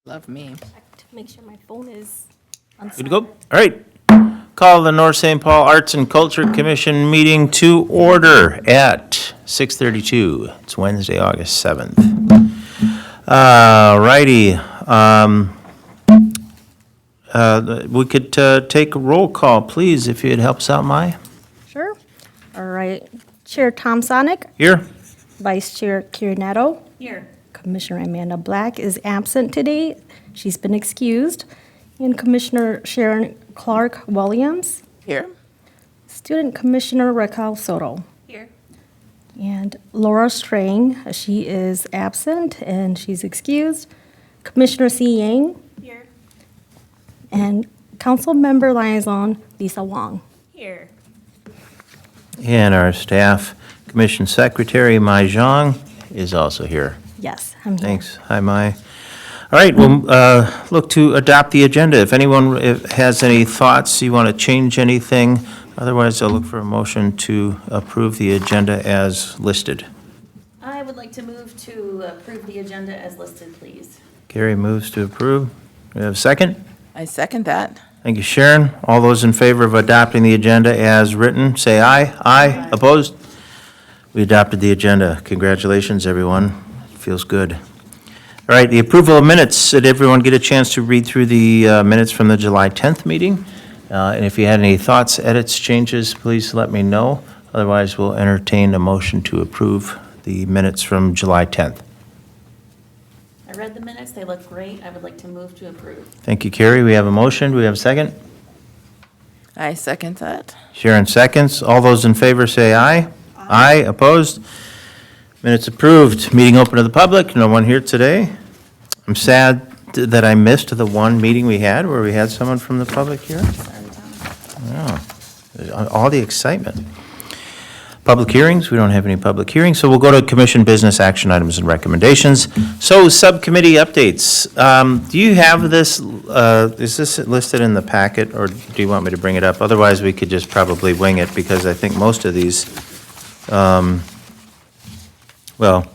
Love me. To make sure my phone is on Good to go? All right. Call the North St. Paul Arts and Culture Commission meeting to order at 6:32. It's Wednesday, August 7th. Righty. We could take a roll call, please, if you'd help us out, Maya. Sure. All right. Chair Tom Sonic, Here? Vice Chair Kira Netto. Here. Commissioner Amanda Black is absent today. She's been excused. And Commissioner Sharon Clark Williams. Here. Student Commissioner Raquel Soto. Here. And Laura Strang, she is absent and she's excused. Commissioner C. Yang. Here. And Council Member Liaison Lisa Wong. Here. And our staff commission secretary, Mai Zhang, is also here. Yes, I'm here. Thanks. Hi, Mai. All right, we'll look to adopt the agenda. If anyone has any thoughts, you want to change anything, otherwise I'll look for a motion to approve the agenda as listed. I would like to move to approve the agenda as listed, please. Carrie moves to approve. We have a second? I second that. Thank you, Sharon. All those in favor of adopting the agenda as written, say aye. Aye. Opposed? We adopted the agenda. Congratulations, everyone. Feels good. All right, the approval of minutes. Did everyone get a chance to read through the minutes from the July 10th meeting? And if you had any thoughts, edits, changes, please let me know. Otherwise, we'll entertain a motion to approve the minutes from July 10th. I read the minutes, they look great. I would like to move to approve. Thank you, Carrie. We have a motion. Do we have a second? I second that. Sharon seconds. All those in favor say aye. Aye. Opposed? Minutes approved. Meeting open to the public. No one here today. I'm sad that I missed the one meeting we had where we had someone from the public here. Yeah. All the excitement. Public hearings, we don't have any public hearings, so we'll go to commission business action items and recommendations. So subcommittee updates. Do you have this, is this listed in the packet, or do you want me to bring it up? Otherwise, we could just probably wing it, because I think most of these, well,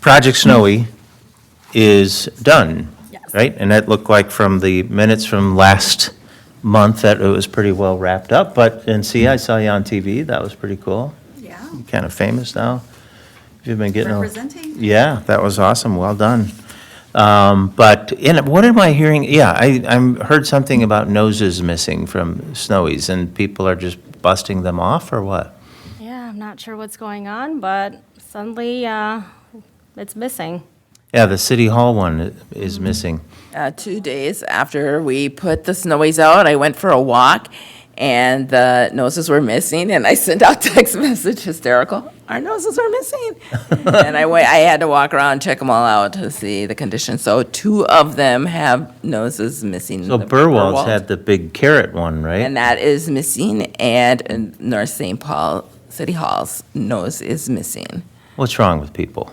Project Snowy is done, Yes. right? And that looked like from the minutes from last month that it was pretty well wrapped up, but, and see, I saw you on TV, that was pretty cool. Yeah, You're kind of famous now. You've been getting, representing. yeah, that was awesome, well done. But, what am I hearing? Yeah, I heard something about noses missing from Snowies, and people are just busting them off, or what? Yeah, I'm not sure what's going on, but suddenly it's missing. Yeah, the City Hall one is missing. 2 days after we put the snowies out, I went for a walk, and the noses were missing, and I sent out text message hysterical, our noses are missing. And I had to walk around and check them all out to see the condition. So 2 of them have noses missing. So The Burwald's had the big carrot one, right? And that is missing, and North St. Paul City Hall's nose is missing. What's wrong with people?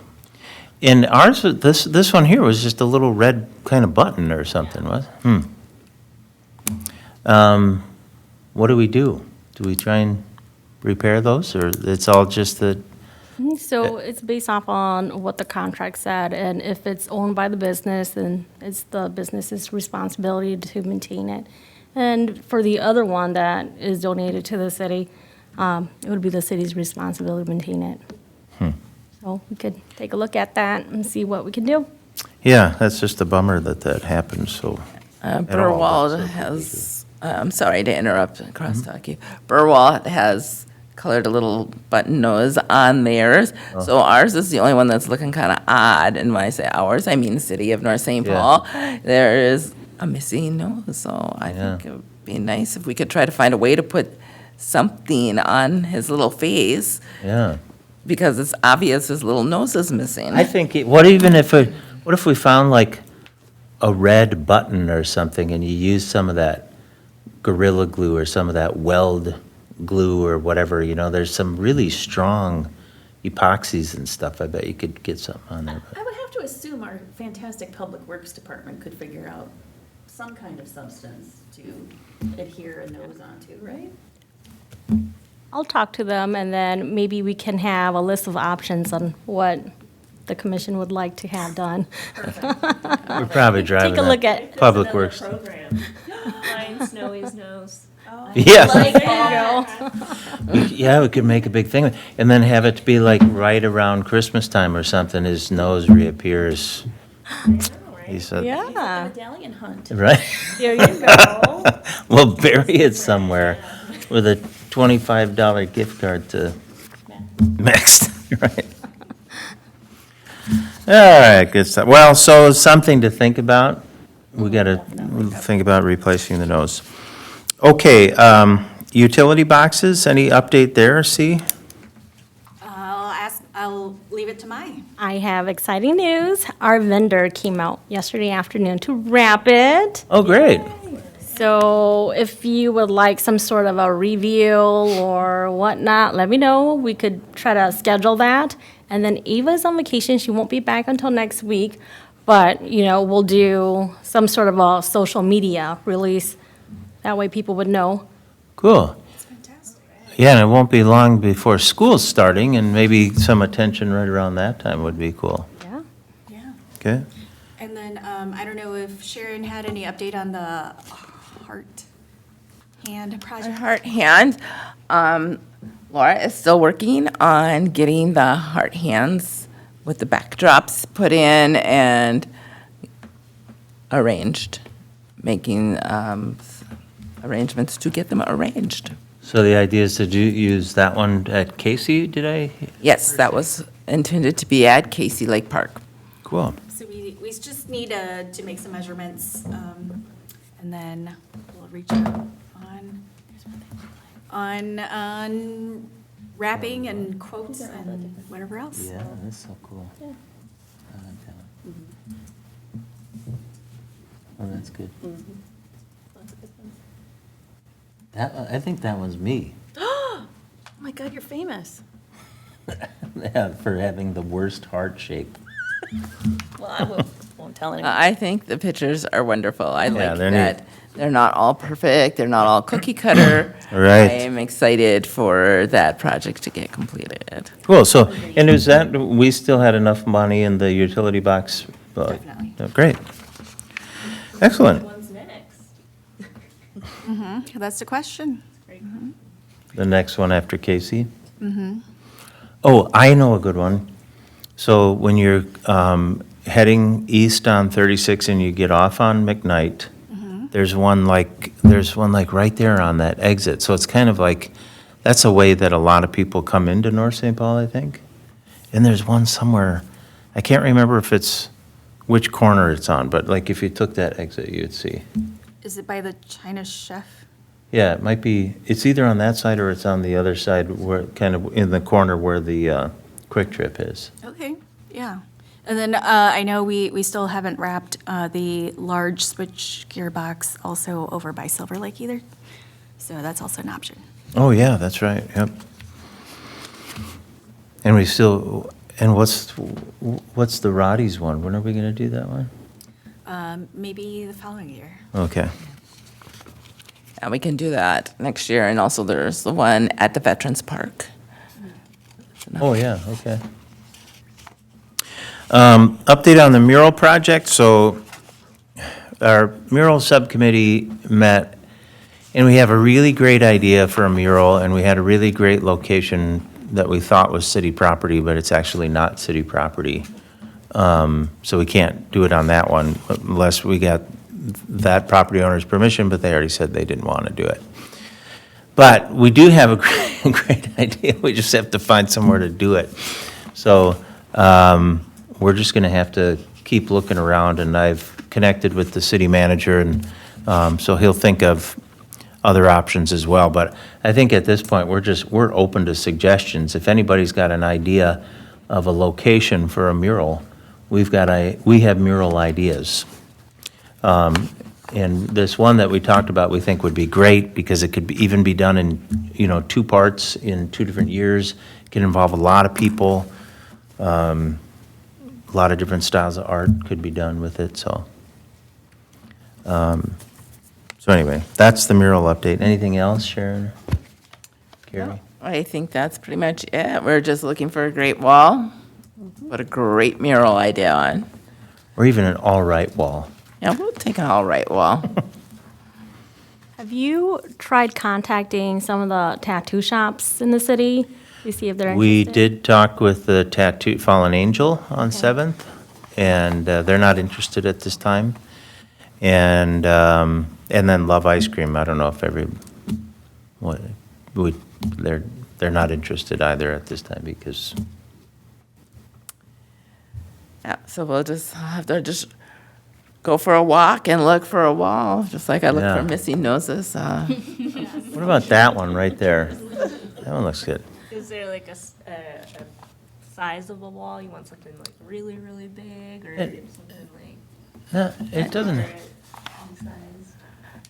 In ours, this one here was just a little red kind of button or something, was it? What do we do? Do we try and repair those, or it's all just the, So it's based off on what the contract said, and if it's owned by the business, then it's the business's responsibility to maintain it. And for the other one that is donated to the city, it would be the city's responsibility to maintain it. So we could take a look at that and see what we can do. yeah, that's just a bummer that happened, so. at all, Burwald that's has, I'm sorry to interrupt, crosstalk you. Burwald has colored a little button nose on theirs. So ours is the only one that's looking kind of odd. And when I say ours, I mean the city of North St. Yeah. Paul. There is a missing nose. So I Yeah. think it would be nice if we could try to find a way to put something on his little face, Yeah. because it's obvious his little nose is missing. I think, what if we found like a red button or something and you use some of that Gorilla Glue or some of that weld glue or whatever, there's some really strong epoxies and stuff. I bet you could get something on there. I would have to assume our fantastic Public Works Department could figure out some kind of substance to adhere a nose onto, right? I'll talk to them, and then maybe we can have a list of options on what the commission would like to have done. We're probably driving Take a look at, Public Another Works. program. Find Snowy's nose. Yeah, there you go. yeah, we could make a big thing, and then have it be like right around Christmas time or something, his nose reappears. He said, Yeah, Medallion hunt. right? there you go. We'll bury it somewhere with a $25 gift card to Next, right? All right, good stuff. Well, so something to think about. We got to think about replacing the nose. Okay, utility boxes, any update there, see? I'll leave it to Mai. I have exciting news. Our vendor came out yesterday afternoon to wrap it. Oh, great. So if you would like some sort of a review or whatnot, let me know. We could try to schedule that. And then Ava's on vacation. She won't be back until next week. But, we'll do some sort of a social media release. That way people would know. Cool. Yeah, and it won't be long before school's starting, and maybe some attention right around that time would be cool. Yeah. Yeah. Okay? And then, I don't know if Sharon had any update on the heart hand project. Heart hand. Laura is still working on getting the heart hands with the backdrops put in and arranged, making arrangements to get them arranged. So the idea is to use that one at Casey, did I? Yes, that was intended to be at Casey Lake Park. Cool. So we just need to make some measurements, and then we'll reach out on wrapping and quotes and whatever else. Yeah, that's so cool. Oh, that's good. I think that one's me. Oh my God, you're famous. Yeah, for having the worst heart shape. Well, I won't tell anyone. I think the pictures are wonderful. I like they're neat. that they're not all perfect, they're not all cookie cutter. Right. I am excited for that project to get completed. Cool, so, and is that, we still had enough money in the utility box? Definitely. Oh, great. Excellent. When's next? That's the question. The next one after Casey? Oh, I know a good one. So when you're heading east on 36 and you get off on McKnight, there's one like right there on that exit. So it's kind of like, that's a way that a lot of people come into North St. Paul, I think. And there's one somewhere, I can't remember if it's, which corner it's on, but like if you took that exit, you'd see. Is it by the China Chef? Yeah, it might be, it's either on that side or it's on the other side, where, kind of in the corner where the Quick Trip is. Okay, yeah. And then I know we still haven't wrapped the large switch gearbox also over by Silver Lake either. So that's also an option. Oh, yeah, that's right, yep. And we still, and what's the Roddy's one? When are we going to do that one? Maybe the following year. Okay. And we can do that next year. And also there's the one at the Veterans Park. Oh, yeah, okay. Update on the mural project. So our mural subcommittee met, and we have a really great idea for a mural, and we had a really great location that we thought was city property, but it's actually not city property. So we can't do it on that one unless we got that property owner's permission, but they already said they didn't want to do it. But we do have a great idea, we just have to find somewhere to do it. So we're just going to have to keep looking around, and I've connected with the city manager, and so he'll think of other options as well. But I think at this point, we're open to suggestions. If anybody's got an idea of a location for a mural, we have mural ideas. And this one that we talked about, we think would be great because it could even be done in, 2 parts in 2 different years. It can involve a lot of people. A lot of different styles of art could be done with it, so. So anyway, that's the mural update. Anything else, Sharon? Carrie? I think that's pretty much it. We're just looking for a great wall. Put a great mural idea on. Or even an all-right wall. Yeah, we'll take an all right wall. Have you tried contacting some of the tattoo shops in the city to see if they're interested? We did talk with the Tattoo Fallen Angel on 7th, and they're not interested at this time. And then Love Ice Cream, I don't know if they're not interested either at this time because, Yeah, so we'll just have to just go for a walk and look for a wall, just like I look Yeah. for missing noses. what about that one right there? That one looks good. Is there like a size of a wall? You want something like really, really big or something like No, it doesn't, moderate in size?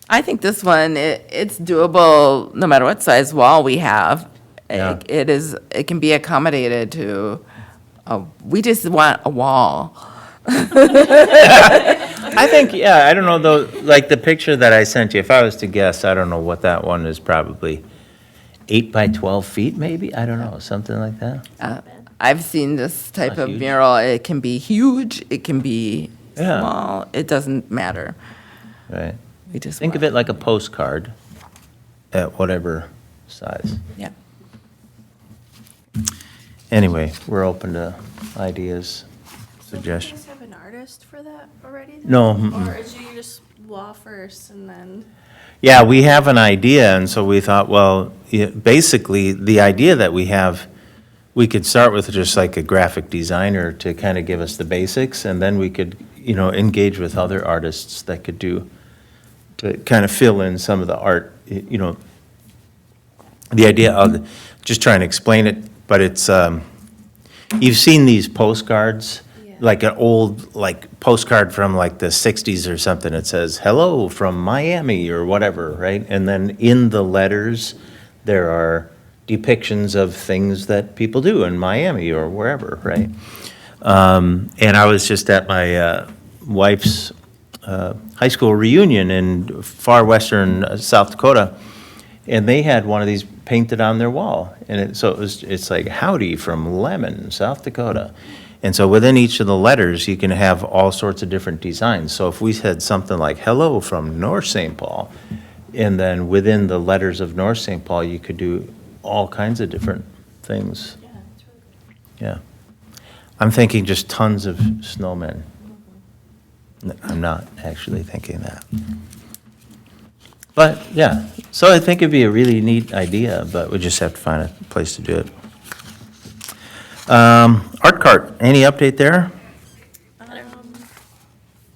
I think this one, it's doable no matter what size wall we have. Yeah. It can be accommodated to, we just want a wall. I think, yeah, I don't know though, like the picture that I sent you, if I was to guess, I don't know what that one is, probably 8 by 12 feet maybe? I don't know, something like that. I've seen this type Not of huge. mural. It can be huge, it can be Yeah. small. It doesn't matter. Right. We just Think of want- it like a postcard at whatever size. Yeah. Anyway, we're open to ideas, Do you suggestions. guys have an artist for that already? then? No, mm-mm. Or is you just wall first and then? Yeah, we have an idea, and so we thought, well, basically, the idea that we have, we could start with just like a graphic designer to kind of give us the basics, and then we could, engage with other artists that could do, to kind of fill in some of the art, the idea of, just trying to explain it, but it's, you've seen these postcards, Yeah. like an old, postcard from like the 60s or something. It says, "Hello from Miami," or whatever, right? And then in the letters, there are depictions of things that people do in Miami or wherever, right? And I was just at my wife's high school reunion in far western South Dakota, and they had one of these painted on their wall. And it's like, "Howdy from Lemon, South Dakota." And so within each of the letters, you can have all sorts of different designs. So if we said something like, "Hello from North St. Paul," and then within the letters of North St. Paul, you could do all kinds of different things. Yeah, it's really Yeah. good. I'm thinking just tons of snowmen. I'm not actually thinking that. But, yeah, so I think it'd be a really neat idea, but we just have to find a place to do it. Art Cart, any update there?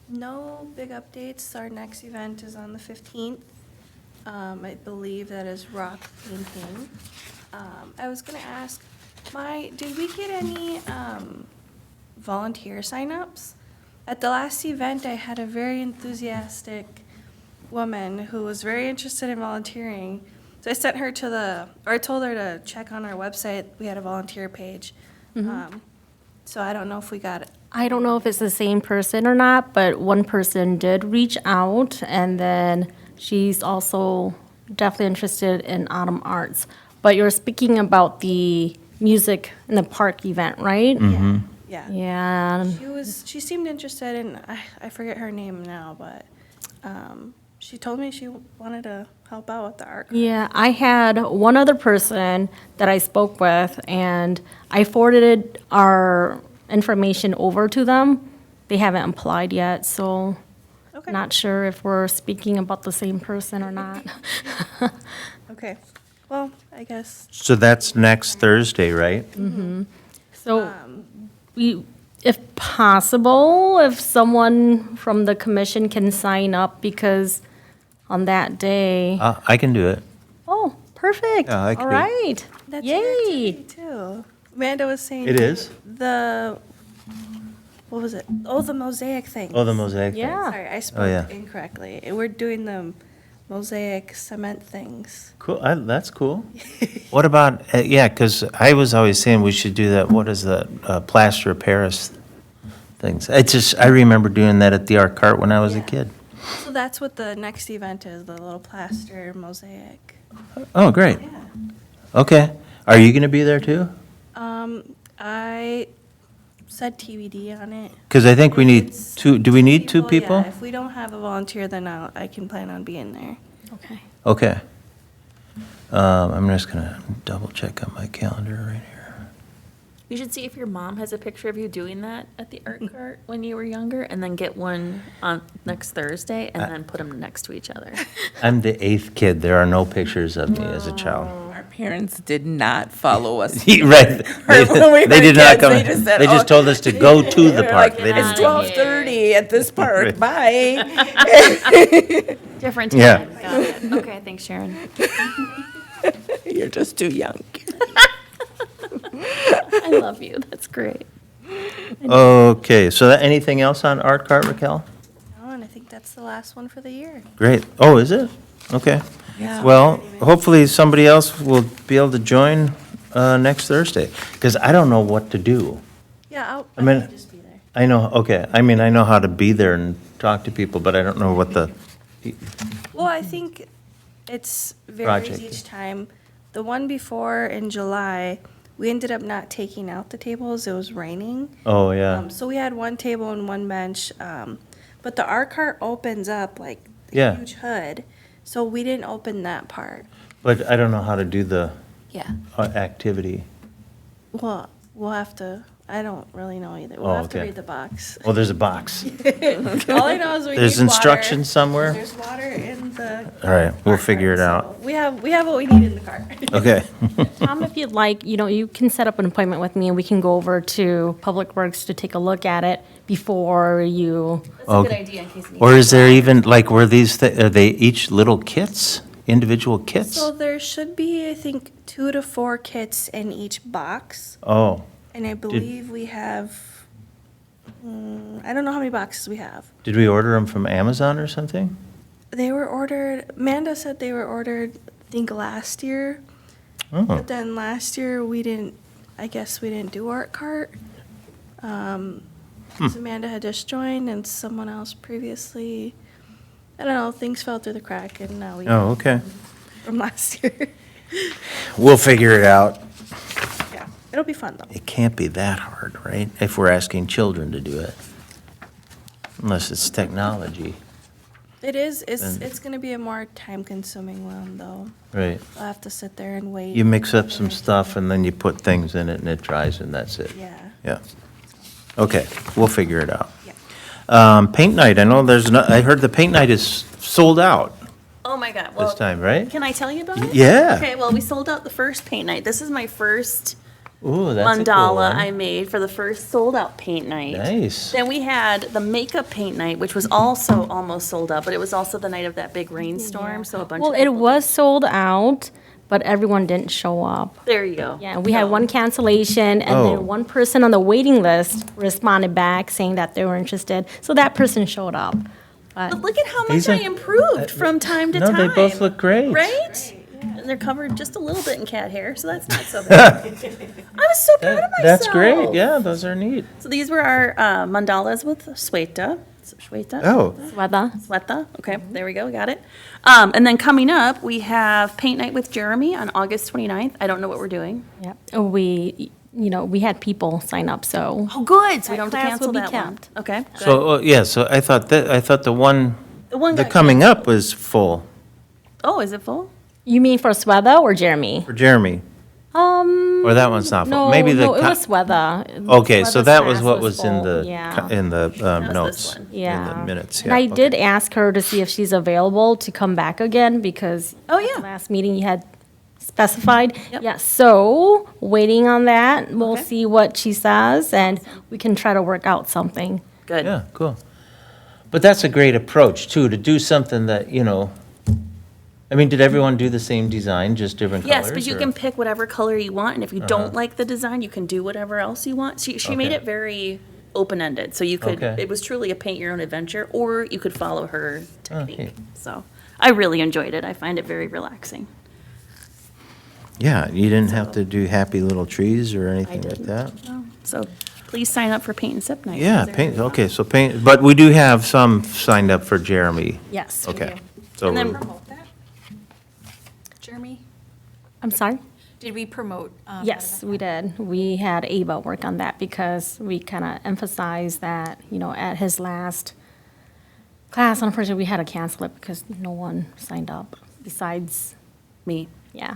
No big updates. Our next event is on the 15th. I believe that is rock painting. I was gonna ask, did we get any volunteer signups? At the last event, I had a very enthusiastic woman who was very interested in volunteering. So I sent her I told her to check on our website. We had a volunteer page. So I don't know if we got it. I don't know if it's the same person or not, but one person did reach out, and then she's also definitely interested in autumn arts. But you're speaking about the music in the park event, right? Yeah. Yeah. She seemed interested in, I forget her name now, but she told me she wanted to help out with the art. Yeah, I had one other person that I spoke with, and I forwarded our information over to them. They haven't applied yet, so Okay. not sure if we're speaking about the same person or not. Okay, well, I guess, So that's next Thursday, right? So we, if possible, if someone from the commission can sign up, because on that day, I can do it. oh, perfect. Yeah, I can All do it. right. that's your Yay. activity too. Amanda was saying. It is? What was it? Oh, the mosaic thing. Oh, the mosaic thing. Yeah. Sorry, I yeah. spoke incorrectly. We're doing the mosaic cement things. Cool, that's cool. What about, yeah, because I was always saying we should do that, what is that, plaster of Paris things. I remember doing that at the Art Cart when I was a Yeah. kid. So that's what the next event is, the little plaster mosaic. Oh, great. Yeah. Okay. Are you going to be there too? I said TBD on it. Because I think we need It's two, do we need two people? Yeah, if we don't have a volunteer, then I can plan on being there. Okay. Okay. I'm just going to double check on my calendar right here. You should see if your mom has a picture of you doing that at the art cart when you were younger, and then get one on next Thursday, and then put them next to each other. I'm the 8th kid. There are no pictures of me as a child. Our parents did not follow us. Right. When we They were did not kids, come, they just said, they just "Oh." told us to go to the They're park. like, They it's didn't. 12:30 at this park, bye. Different Yeah. time. Got it. Okay, thanks, Sharon. You're just too young. I love you. That's great. Okay, so anything else on Art Cart, Raquel? Oh, and I think that's the last one for the year. Great. Oh, is it? Okay. Yeah. Well, hopefully somebody else will be able to join next Thursday, because I don't know what to do. Yeah, I mean- can just be there. I know, okay, I mean, I know how to be there and talk to people, but I don't know what the, Well, I think it's varies Project. each time. The one before in July, we ended up not taking out the tables. It was raining. oh, yeah. So we had one table and one bench. But the art cart opens up like the Yeah. huge hood. So we didn't open that part. But I don't know how to do the Yeah. activity. Well, we'll have to, I don't really know either. Oh, We'll have to okay. read the box. Well, there's a box. All I know is we need There's water. instructions somewhere? There's water in the. All right, we'll art figure it cart, out. so We have what we need in the cart. Okay. Tom, if you'd like, you can set up an appointment with me and we can go over to Public Works to take a look at it before you, That's a good Okay. idea in case. Or is there even, like, were these, are they each little kits, individual kits? So there should be, I think, 2 to 4 kits in each box. Oh, And I believe we have, I don't know how many boxes we have. did we order them from Amazon or something? They were ordered, Amanda said they were ordered, I think, last year. Oh, But then last year, I guess we didn't do art cart. 'Cause Amanda had just joined and someone else previously, I don't know, things fell through the crack and now we, oh, okay. from last year. We'll figure it out. Yeah, it'll be fun though. It can't be that hard, right? If we're asking children to do it. Unless it's technology, It is, And- it's gonna be a more time-consuming one though. right? I'll have to sit there and wait. You mix up some stuff and then you put things in it and it dries and that's it. Yeah. Yeah. Okay, we'll figure it out. Yeah. Paint night, I know I heard the paint night is sold out Oh my God. Well, this time, right? can I tell you about it? Yeah. Okay, well, we sold out the first paint night. This is my first Ooh, that's a cool mandala one. I made for the first sold out paint night. Nice. Then we had the makeup paint night, which was also almost sold out, but it was also the night of that big rainstorm, so a bunch well, of it people. was sold out, but everyone didn't show up. There you go. Yeah, we had one cancellation, and Oh. then one person on the waiting list responded back saying that they were interested, so that person showed up. But But look at how much These I are- improved from time to No, time. they both look great. Right? And they're covered just a little bit in cat hair, so that's not so bad. I was so proud of myself. That's great, yeah, those are neat. So these were our mandalas with Shweta. Shweta? Oh, weather. Sweta. Okay, there we go, got it. And then coming up, we have Paint Night with Jeremy on August 29th. I don't know what we're doing. Yeah, we had people sign up, so. Oh, good, so we That don't have to class cancel will be that one. kept. Okay, good. so, yeah, so I thought the one, The one the got coming up was full Oh, is it full? You mean for Swetha or Jeremy? for Jeremy. Um, Or that one's not, No, maybe the. no, it co- was weather. Okay, so Weather's that was fast what was in full, the, yeah. in the this notes. one. Yeah. In the minutes, And yeah. I did okay. ask her to see if she's available to come back again because. Oh, at the yeah. Last meeting you had specified. Yep. Yeah, so waiting on that. We'll Okay. see what she says and we can try to work out something. Good. Yeah, cool. But that's a great approach, too, to do something that, I mean, did everyone do the same design, just different colors? Yes, but you or- can pick whatever color you want, and if you don't like the design, you can do whatever else you want. She made Okay. it very open-ended, so you could, Okay. it was truly a paint your own adventure, or you could follow her technique. Okay. So I really enjoyed it. I find it very relaxing. Yeah, you didn't have to do happy little trees or anything like didn't. that? So please sign up for Paint and Sip Night. Yeah, They're paint, really okay, so paint, but we do have some signed up for Jeremy. Yes. we Okay. do. So And then- we're- Promote that? Jeremy, I'm sorry? did we promote? that Yes, event? we did. We had Ava work on that because we kind of emphasized that, at his last class, unfortunately, we had to cancel it because no one signed up besides, Me. yeah.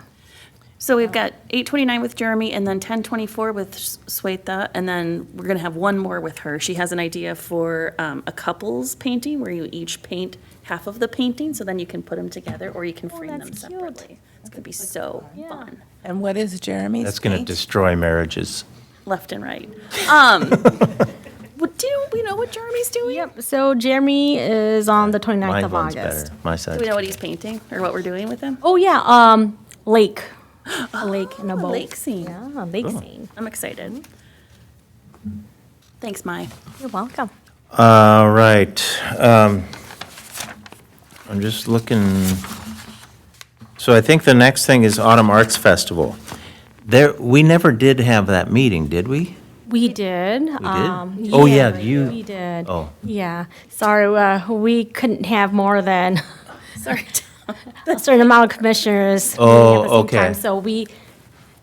So we've got 8:29 with Jeremy, and then 10:24 with Sweta, and then we're gonna have one more with her. She has an idea for a couples painting, where you each paint half of the painting, so then you can put them together, or you can frame them that's cute. separately. It's gonna be so Yeah. fun, And what is Jeremy's That's going to paint? destroy marriages. left and right. Do we know what Jeremy's doing? Yep, so Jeremy is on the 29th My of one's August. better, my Do side. we know what he's painting, or what we're doing with him? Oh, yeah, lake. A lake and a boat. lake scene. Yeah, a lake scene. I'm excited. Thanks, Mai. You're welcome. All right. I'm just looking, so I think the next thing is Autumn Arts Festival. We never did have that meeting, did we? We did. Oh, yeah, you- We did. Oh. Yeah, sorry, we couldn't have more than Sorry. a certain amount of commissioners. Oh, at the same okay. time, so we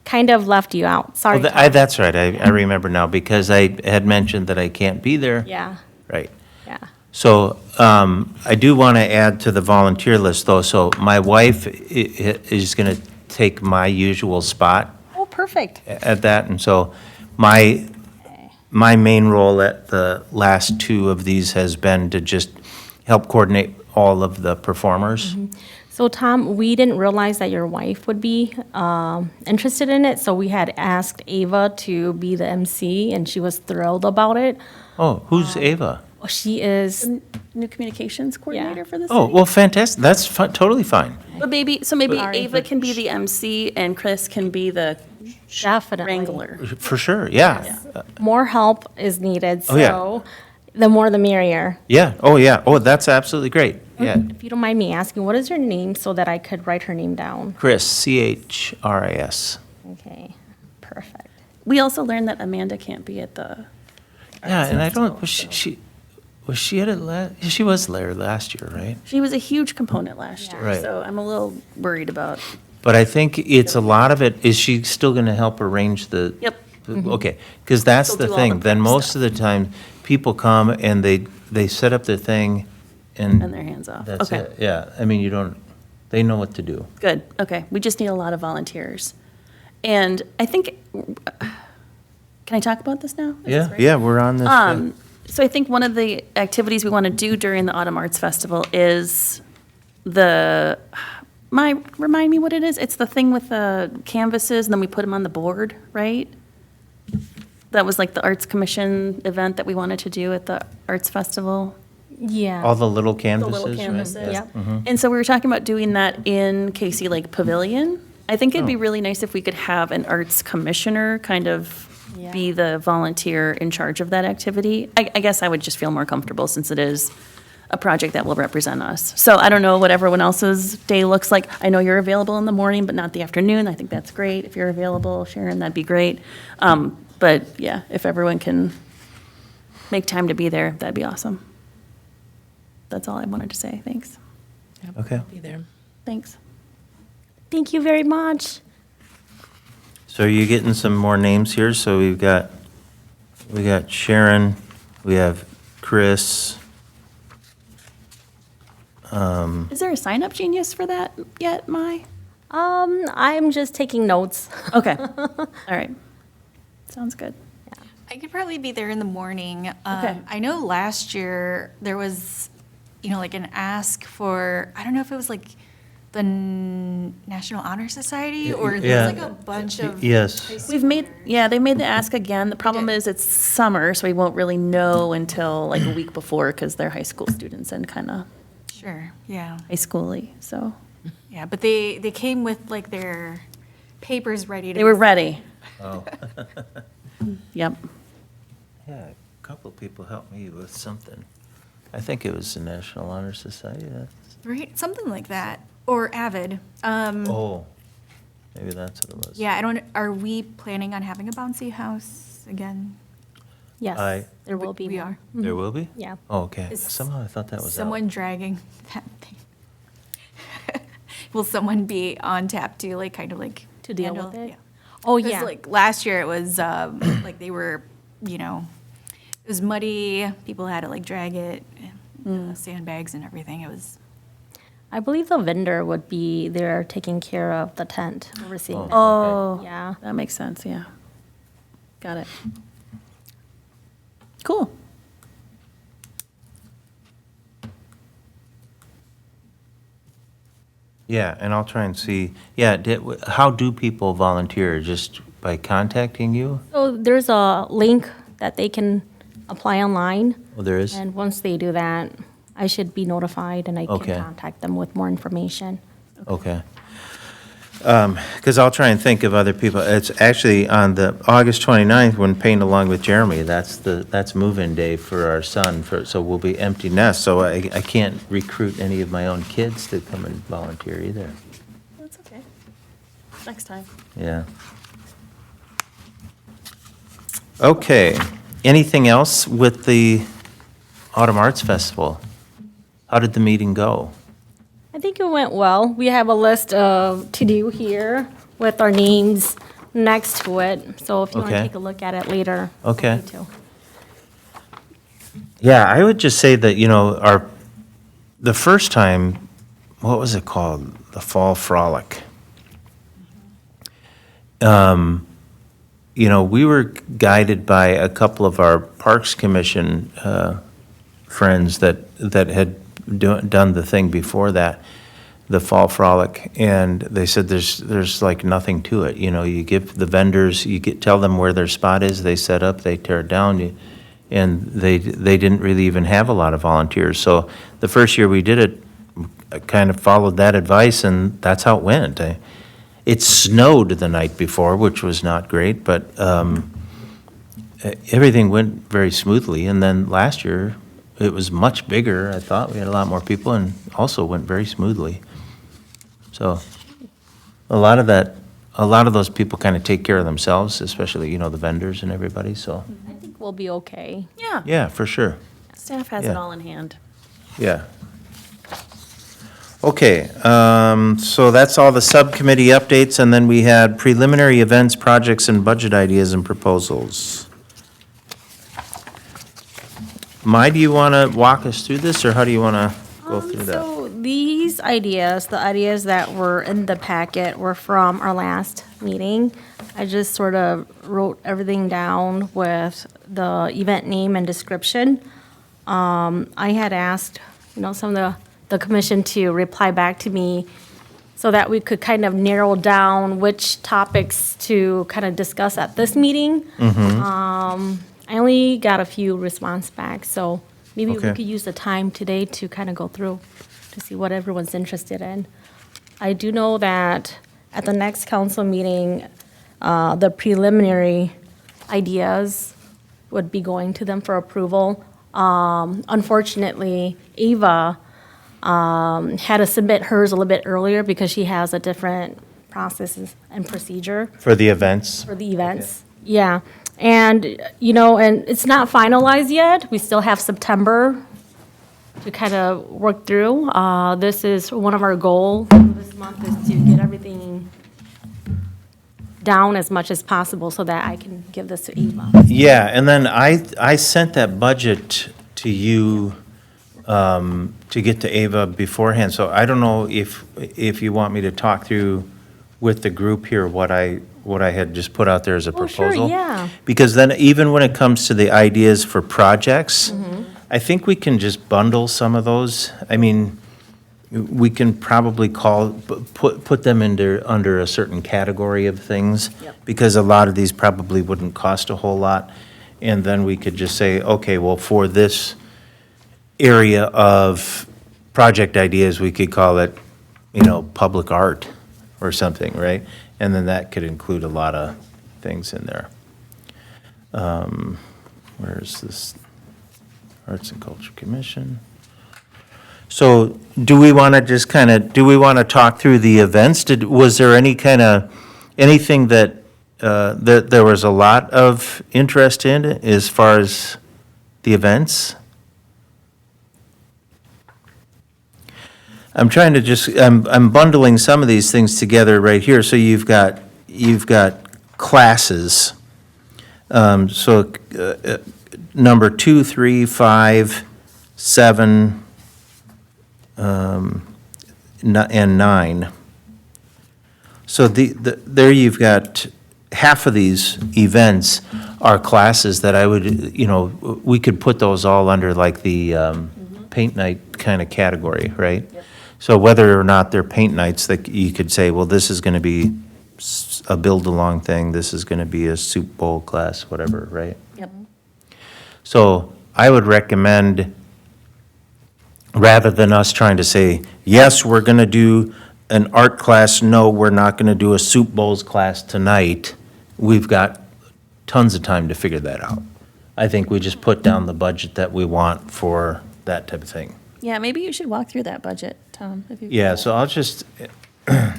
kind of left you out. Oh, Sorry. That's right, I remember now, because I had mentioned that I can't be there. Yeah, Right. yeah. So I do want to add to the volunteer list, though, so my wife is going to take my usual spot Oh, perfect. at that, and so my main role at the last two of these has been to just help coordinate all of the performers. So Tom, we didn't realize that your wife would be interested in it, so we had asked Ava to be the MC, and she was thrilled about it. Oh, who's Ava? She is, New communications coordinator for this? Oh, well, fantastic, that's totally fine. But maybe, so maybe Sorry, Ava but can be the MC and Chris can be the definitely. wrangler. For sure, yeah. More help is needed, Oh, yeah. so the more the merrier. Yeah, oh, yeah, oh, that's absolutely great, yeah. If you don't mind me asking, what is your name so that I could write her name down? Chris, C-H-R-I-S. Okay, perfect. We also learned that Amanda can't be at the, Yeah, and I don't, was she at it she was there last year, right? she was a huge component last year. Right. So I'm a little worried about, But I think it's a lot of it, is she still going to help arrange the? Yep. Okay, because that's She'll the do all thing, the then prep most stuff. of the time, people come and they set up their thing and and their hands off. that's Okay, it, yeah. I mean, they know what to do. good, okay. We just need a lot of volunteers. And I think, can I talk about this now? Is this Yeah, right? yeah, we're on this. So I think one of the activities we want to do during the Autumn Arts Festival is remind me what it is? It's the thing with the canvases and then we put them on the board, right? That was like the Arts Commission event that we wanted to do at the Arts Festival. Yeah. All the little The canvases, little right? canvases. Yep. And so we were talking about doing that in Casey Lake Pavilion. I think it'd be really nice if we could have an arts commissioner kind of be Yeah. the volunteer in charge of that activity. I guess I would just feel more comfortable since it is a project that will represent us. So I don't know what everyone else's day looks like. I know you're available in the morning, but not the afternoon. I think that's great. If you're available, Sharon, that'd be great. But yeah, if everyone can make time to be there, that'd be awesome. That's all I wanted to say. Thanks. Okay, Be there. Thanks. Thank you very much. so you're getting some more names here, so we got Sharon, we have Chris. Is there a sign-up genius for that yet, Mai? I'm just taking notes. Okay, all right. Sounds good. I could probably be there in the morning. Okay. I know last year there was, like an ask for, I don't know if it was like the National Honor Society or Yeah. there's like a bunch of. Yes. We've made, they made the ask again. The problem is it's summer, so we won't really know until like a week before because they're high school students and kind of Sure, yeah. high schooly, so. Yeah, but they came with like their papers ready to. They were ready. Oh. Yep. Yeah, a couple people helped me with something. I think it was the National Honor Society. Right, something like that, or Avid. Oh, maybe that's what it was. Yeah, are we planning on having a bouncy house again? Yes, I- there will be We more. are. There will be? Yeah. Oh, okay. Is Somehow I thought that was out. Someone dragging that thing. Will someone be on tap to like kind of like To deal handle- with it? yeah. Oh, 'Cause, yeah. like last year it was like they were, it was muddy. People had to like drag it, sandbags and everything. It was. I believe the vendor would be there taking care of the tent, overseeing. it. Oh, Yeah. that makes sense, yeah. Got it. Cool. Yeah, and I'll try and see, yeah, how do people volunteer? Just by contacting you? So there's a link that they can apply online. Oh, there is? And once they do that, I should be notified and I Okay. can contact them with more information. Okay. Because I'll try and think of other people. It's actually on the August 29th when Paint Along with Jeremy, that's move-in day for our son, so we'll be empty nest. So I can't recruit any of my own kids to come and volunteer either. That's okay. Next time. Yeah. Okay. Anything else with the Autumn Arts Festival? How did the meeting go? I think it went well. We have a list of to-do here with our names next to it. So if you want to Okay. take a look at it later. feel Okay. free to. Yeah, I would just say that, the first time, what was it called? The Fall Frolic. We were guided by a couple of our Parks Commission friends that had done the thing before that, the Fall Frolic, and they said there's like nothing to it. You give the vendors, tell them where their spot is, they set up, they tear it down, and they didn't really even have a lot of volunteers. So the first year we did it, I kind of followed that advice, and that's how it went. It snowed the night before, which was not great, but everything went very smoothly. And then last year, it was much bigger. I thought we had a lot more people, and also went very smoothly. So a lot of those people kind of take care of themselves, especially, the vendors and everybody, so, I think we'll be okay. Yeah, yeah, for sure. staff has it Yeah. all in hand. Yeah. Okay, so that's all the subcommittee updates, and then we had preliminary events, projects, and budget ideas and proposals. Mai, do you want to walk us through this, or how do you want to go through that? So these ideas, the ideas that were in the packet were from our last meeting. I just sort of wrote everything down with the event name and description. I had asked, some of the commission to reply back to me so that we could kind of narrow down which topics to kind of discuss at this meeting. I only got a few response back, so maybe we Okay. could use the time today to kind of go through to see what everyone's interested in. I do know that at the next council meeting, the preliminary ideas would be going to them for approval. Unfortunately, Ava had to submit hers a little bit earlier because she has a different process and procedure For the events? for the events. Yeah, and, and it's not finalized yet. We still have September to kind of work through. This is one of our goals this month is to get everything down as much as possible so that I can give this to Eva. Yeah, and then I sent that budget to you to get to Ava beforehand, so I don't know if you want me to talk through with the group here what I had just put out there as a Oh, sure, proposal. yeah. Because then even when it comes to the ideas for projects, I think we can just bundle some of those. I mean, we can probably put them under a certain category of things. Yep. Because a lot of these probably wouldn't cost a whole lot. And then we could just say, okay, well, for this area of project ideas, we could call it, public art or something, right? And then that could include a lot of things in there. Where's this? Arts and Culture Commission. So do we want to just do we want to talk through the events? Was there anything that there was a lot of interest in as far as the events? I'm trying to I'm bundling some of these things together right here. So you've got classes. Number 2, 3, 5, 7, and 9. So there you've got half of these events are classes that I would, we could put those all under like the paint night kind of category, right? Yep. So whether or not they're paint nights, that you could say, well, this is going to be a build-along thing, this is going to be a soup bowl class, whatever, right? Yep. So I would recommend, rather than us trying to say, yes, we're going to do an art class, no, we're not going to do a soup bowls class tonight, we've got tons of time to figure that out. I think we just put down the budget that we want for that type of thing. Yeah, maybe you should walk through that budget, Tom, if you. Yeah, so I'll just,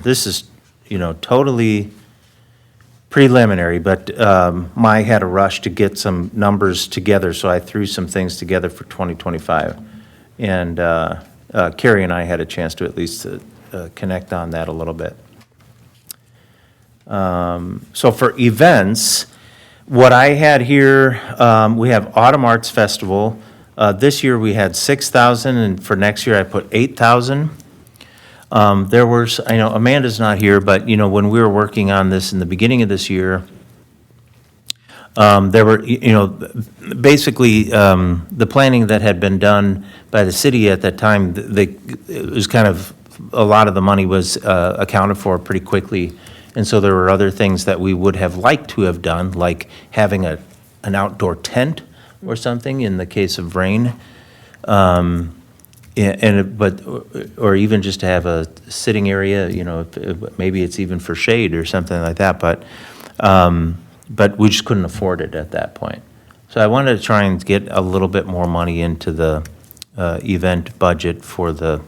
this is, totally preliminary, but I had a rush to get some numbers together, so I threw some things together for 2025. And Carrie and I had a chance to at least connect on that a little bit. So for events, what I had here, we have Autumn Arts Festival. This year, we had 6,000, and for next year, I put 8,000. There was, I know Amanda's not here, but, when we were working on this in the beginning of this year, there were, basically, the planning that had been done by the city at that time, it was kind of, a lot of the money was accounted for pretty quickly. And so there were other things that we would have liked to have done, like having an outdoor tent or something in the case of rain. Or even just to have a sitting area, maybe it's even for shade or something like that, but we just couldn't afford it at that point. So I wanted to try and get a little bit more money into the event budget for the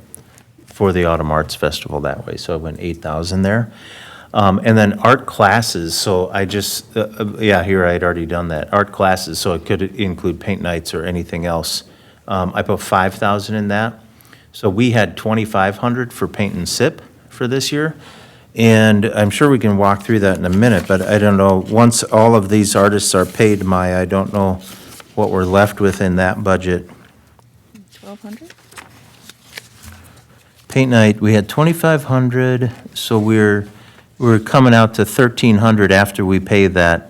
Autumn Arts Festival that way, so I went 8,000 there. And then art classes, so I just, here I had already done that. Art classes, so it could include paint nights or anything else. I put 5,000 in that. So we had 2,500 for paint and sip for this year. And I'm sure we can walk through that in a minute, but I don't know, once all of these artists are paid, I don't know what we're left with in that budget. 1,200? Paint night, we had 2,500, so we're coming out to 1,300 after we pay the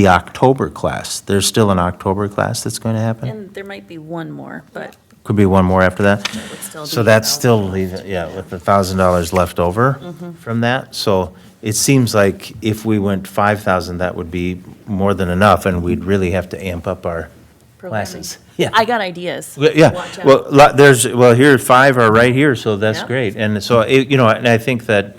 October class. There's still an October class that's going to happen? And there might be one more, but Could be one more after that? it would still be. So that's still leaving, with $1,000 left over from that. So it seems like if we went 5,000, that would be more than enough, and we'd really have to amp up our classes. Yeah. I got ideas. Yeah, Watch out. well, here, 5 are right here, so that's Yeah. great. And so, and I think that,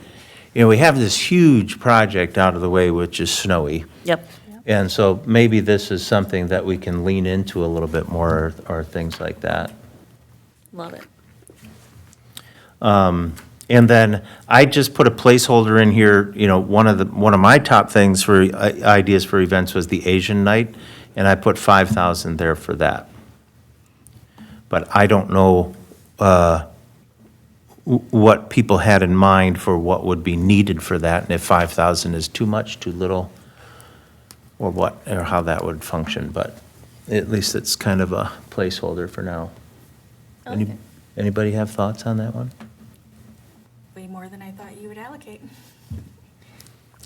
we have this huge project out of the way, which is Snowy. Yep. And so maybe this is something that we can lean into a little bit more, or things like that. Love it. And then I just put a placeholder in here, one of my top things for ideas for events was the Asian night, and I put 5,000 there for that. But I don't know what people had in mind for what would be needed for that, and if 5,000 is too much, too little, or how that would function, but at least it's kind of a placeholder for now. Okay. Anybody have thoughts on that one? Way more than I thought you would allocate.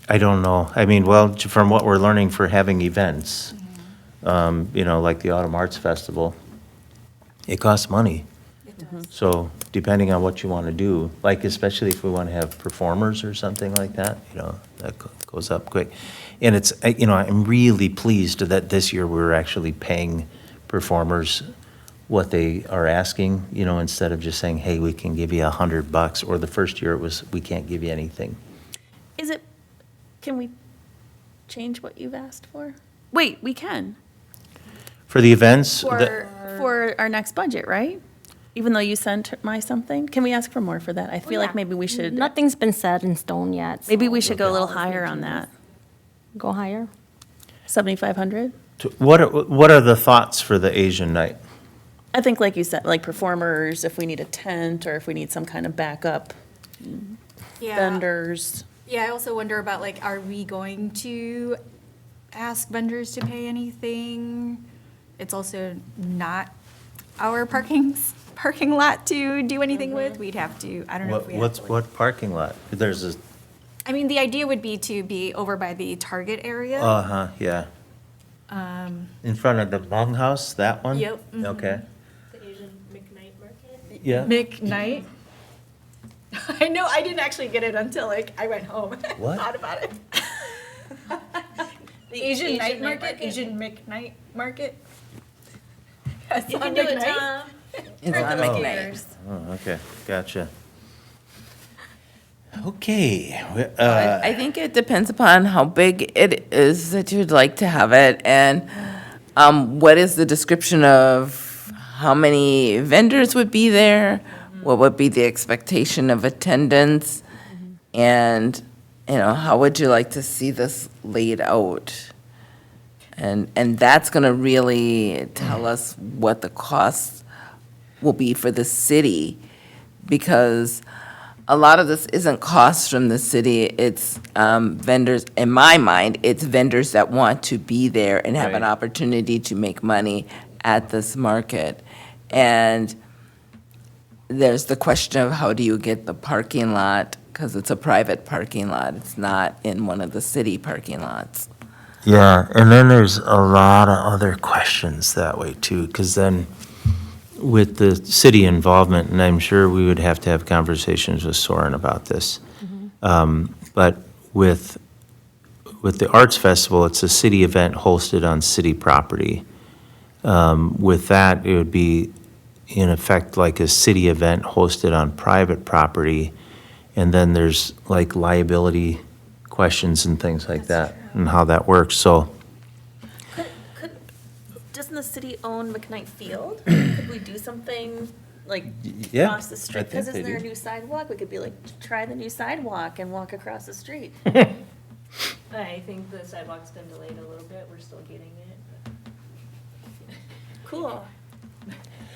I don't know. I mean, well, from what we're learning for having events, like the Autumn Arts Festival, it costs money. So depending on what you want to do, like especially if we want to have performers or something like that, that goes up quick. And it's, I'm really pleased that this year we're actually paying performers what they are asking, instead of just saying, hey, we can give you $100, or the first year it was, we can't give you anything. Can we change what you've asked for? Wait, we can. For the events, For our next budget, right? Even though you sent my something? Can we ask for more for that? I feel like maybe we should, Nothing's been set in stone yet. maybe so we should go a little higher on that. Go higher. 7,500? what are the thoughts for the Asian night? I think like you said, like performers, if we need a tent or if we need some kind of backup vendors. Yeah, I also wonder about like, are we going to ask vendors to pay anything? It's also not our parking lot to do anything with. We'd have to, I don't know if we have to. What parking lot? There's a, I mean, the idea would be to be over by the Target area. yeah. In front of the Hmong House, that one? Yep, mhm. Okay. The Asian McKnight Market. Yeah. McKnight. I know, I didn't actually get it until like I went home. What? Thought about it. The Asian night market, Asian McKnight market. Yes, You on can do it, McKnight. Tom. It's on McKnight. Oh, okay, gotcha. Okay. I think it depends upon how big it is that you'd like to have it, and what is the description of how many vendors would be there? What would be the expectation of attendance? And, how would you like to see this laid out? And that's gonna really tell us what the costs will be for the city, because a lot of this isn't costs from the city, it's vendors, in my mind, it's vendors that want to be there and have an Right. opportunity to make money at this market. And there's the question of how do you get the parking lot, because it's a private parking lot, it's not in one of the city parking lots. Yeah, and then there's a lot of other questions that way too, because then with the city involvement, and I'm sure we would have to have conversations with Soren about this. But with the Arts Festival, it's a city event hosted on city property. With that, it would be in effect like a city event hosted on private property. And then there's like liability questions and things like that, and how that works, so. Doesn't the city own McKnight Field? Could we do something like Yeah, across the street? I think Because they isn't there a do. new sidewalk? We could be like, try the new sidewalk and walk across the street. I think the sidewalk's been delayed a little bit. We're still getting it. Cool.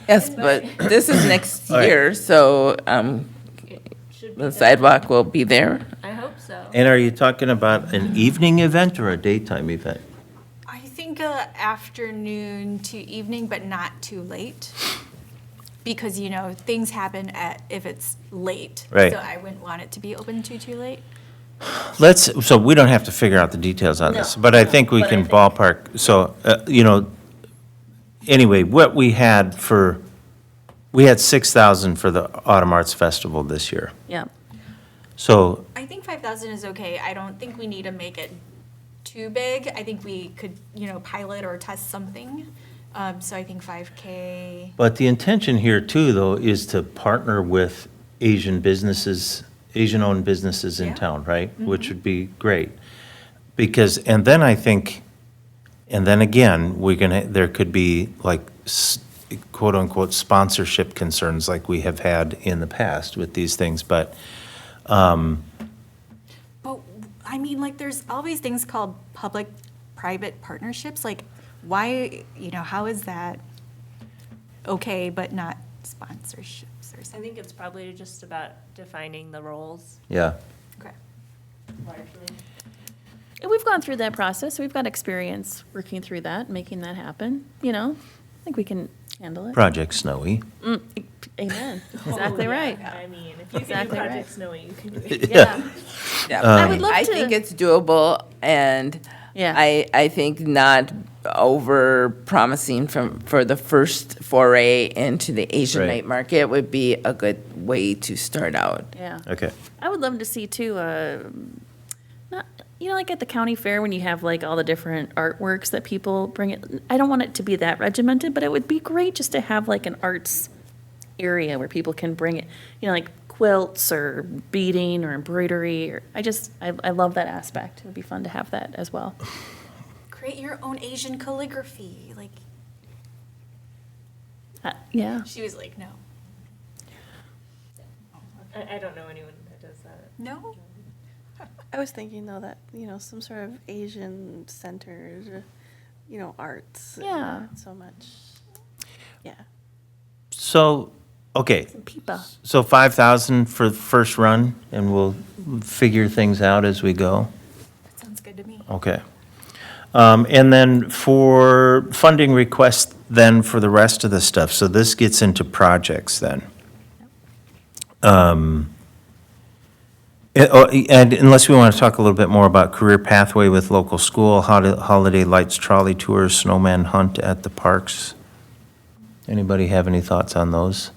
Yes, but this is next All right. year, so It should be the done. sidewalk will be there. I hope so. And are you talking about an evening event or a daytime event? I think afternoon to evening, but not too late. Because, things happen if it's late. Right. So I wouldn't want it to be open too late. So we don't have to figure out the details on this, No, but I think we but I can think- ballpark, so, anyway, what we had 6,000 for the Autumn Arts Festival this year. Yeah. So, I think 5,000 is okay. I don't think we need to make it too big. I think we could, pilot or test something. So I think 5K. but the intention here too, though, is to partner with Asian businesses, Asian-owned businesses in Yeah. town, right? Which would be great. Because, and then I think, and then again, there could be like quote-unquote sponsorship concerns like we have had in the past with these things, but, But, I mean, there's always things called public-private partnerships. Why, how is that okay, but not sponsorships or I something? think it's probably just about defining the roles yeah. Okay. largely. And we've gone through that process. We've got experience working through that, making that happen, I think we can handle it. Project Snowy. Amen. Exactly right. I mean, if you can do Exactly right. Project Snowy, you can do it. Yeah. Yeah, I would love I to- think it's doable, and Yeah. I think not over promising for the first foray into the Asian Right. night market would be a good way to start out. Yeah. Okay. I would love to see too, not, like at the county fair when you have like all the different artworks that people bring it. I don't want it to be that regimented, but it would be great just to have like an arts area where people can bring it, like quilts or beading or embroidery, or I love that aspect. It would be fun to have that as well. Create your own Asian calligraphy. Like, Yeah. she was like, no. I don't know anyone that does that. No? I was thinking though that, some sort of Asian centers, or, arts. and Yeah. not so much. Yeah. So, okay, Pipa. so 5,000 for the first run, and we'll figure things out as we go? That sounds good to me. Okay. And then for funding requests then for the rest of the stuff, so this gets into projects then. And unless we want to talk a little bit more about career pathway with local school, holiday lights, trolley tours, snowman hunt at the parks. Anybody have any thoughts on those?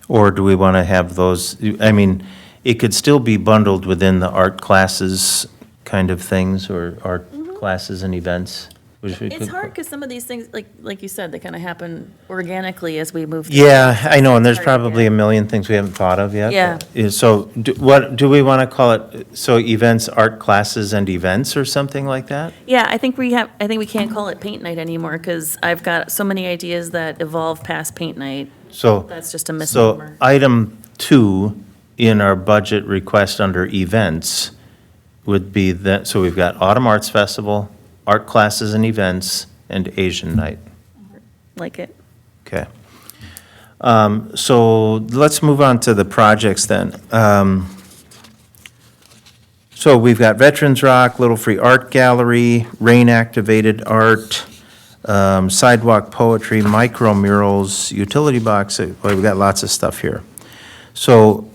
Or do we want to have those, I mean, it could still be bundled within the art classes kind of things, or art classes and events? which we It's could- hard because some of these things, like you said, they kind of happen organically as we move. through. Yeah, I know, and there's It's hard to probably get. a million things we haven't thought of yet. Yeah. So what, do we want to call it, so events, art classes and events or something like that? Yeah, I think we can't call it paint night anymore because I've got so many ideas that evolve past paint night. So. That's just a So misnomer. item 2 in our budget request under events would be that, so we've got Autumn Arts Festival, art classes and events, and Asian night. Like it. Okay. So let's move on to the projects then. So we've got Veterans Rock, Little Free Art Gallery, rain-activated art, sidewalk poetry, micro murals, utility box, well, we've got lots of stuff here. So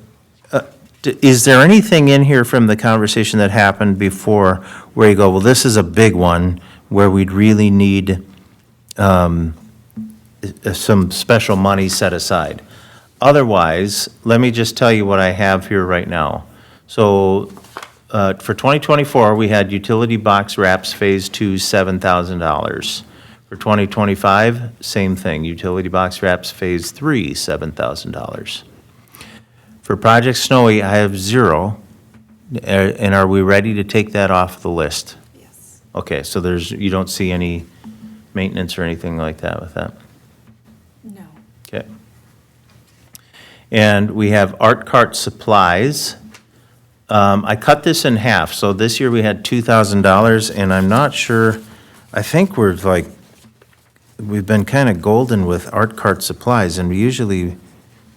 is there anything in here from the conversation that happened before where you go, well, this is a big one, where we'd really need some special money set aside? Otherwise, let me just tell you what I have here right now. So for 2024, we had utility box wraps Phase 2, $7,000. For 2025, same thing, utility box wraps Phase 3, $7,000. For Project Snowy, I have 0. And are we ready to take that off the list? Yes. Okay, so you don't see any maintenance or anything like that with that? No. Okay. And we have art cart supplies. I cut this in half, so this year we had $2,000, and I'm not sure, I think we've been kind of golden with art cart supplies, and we usually,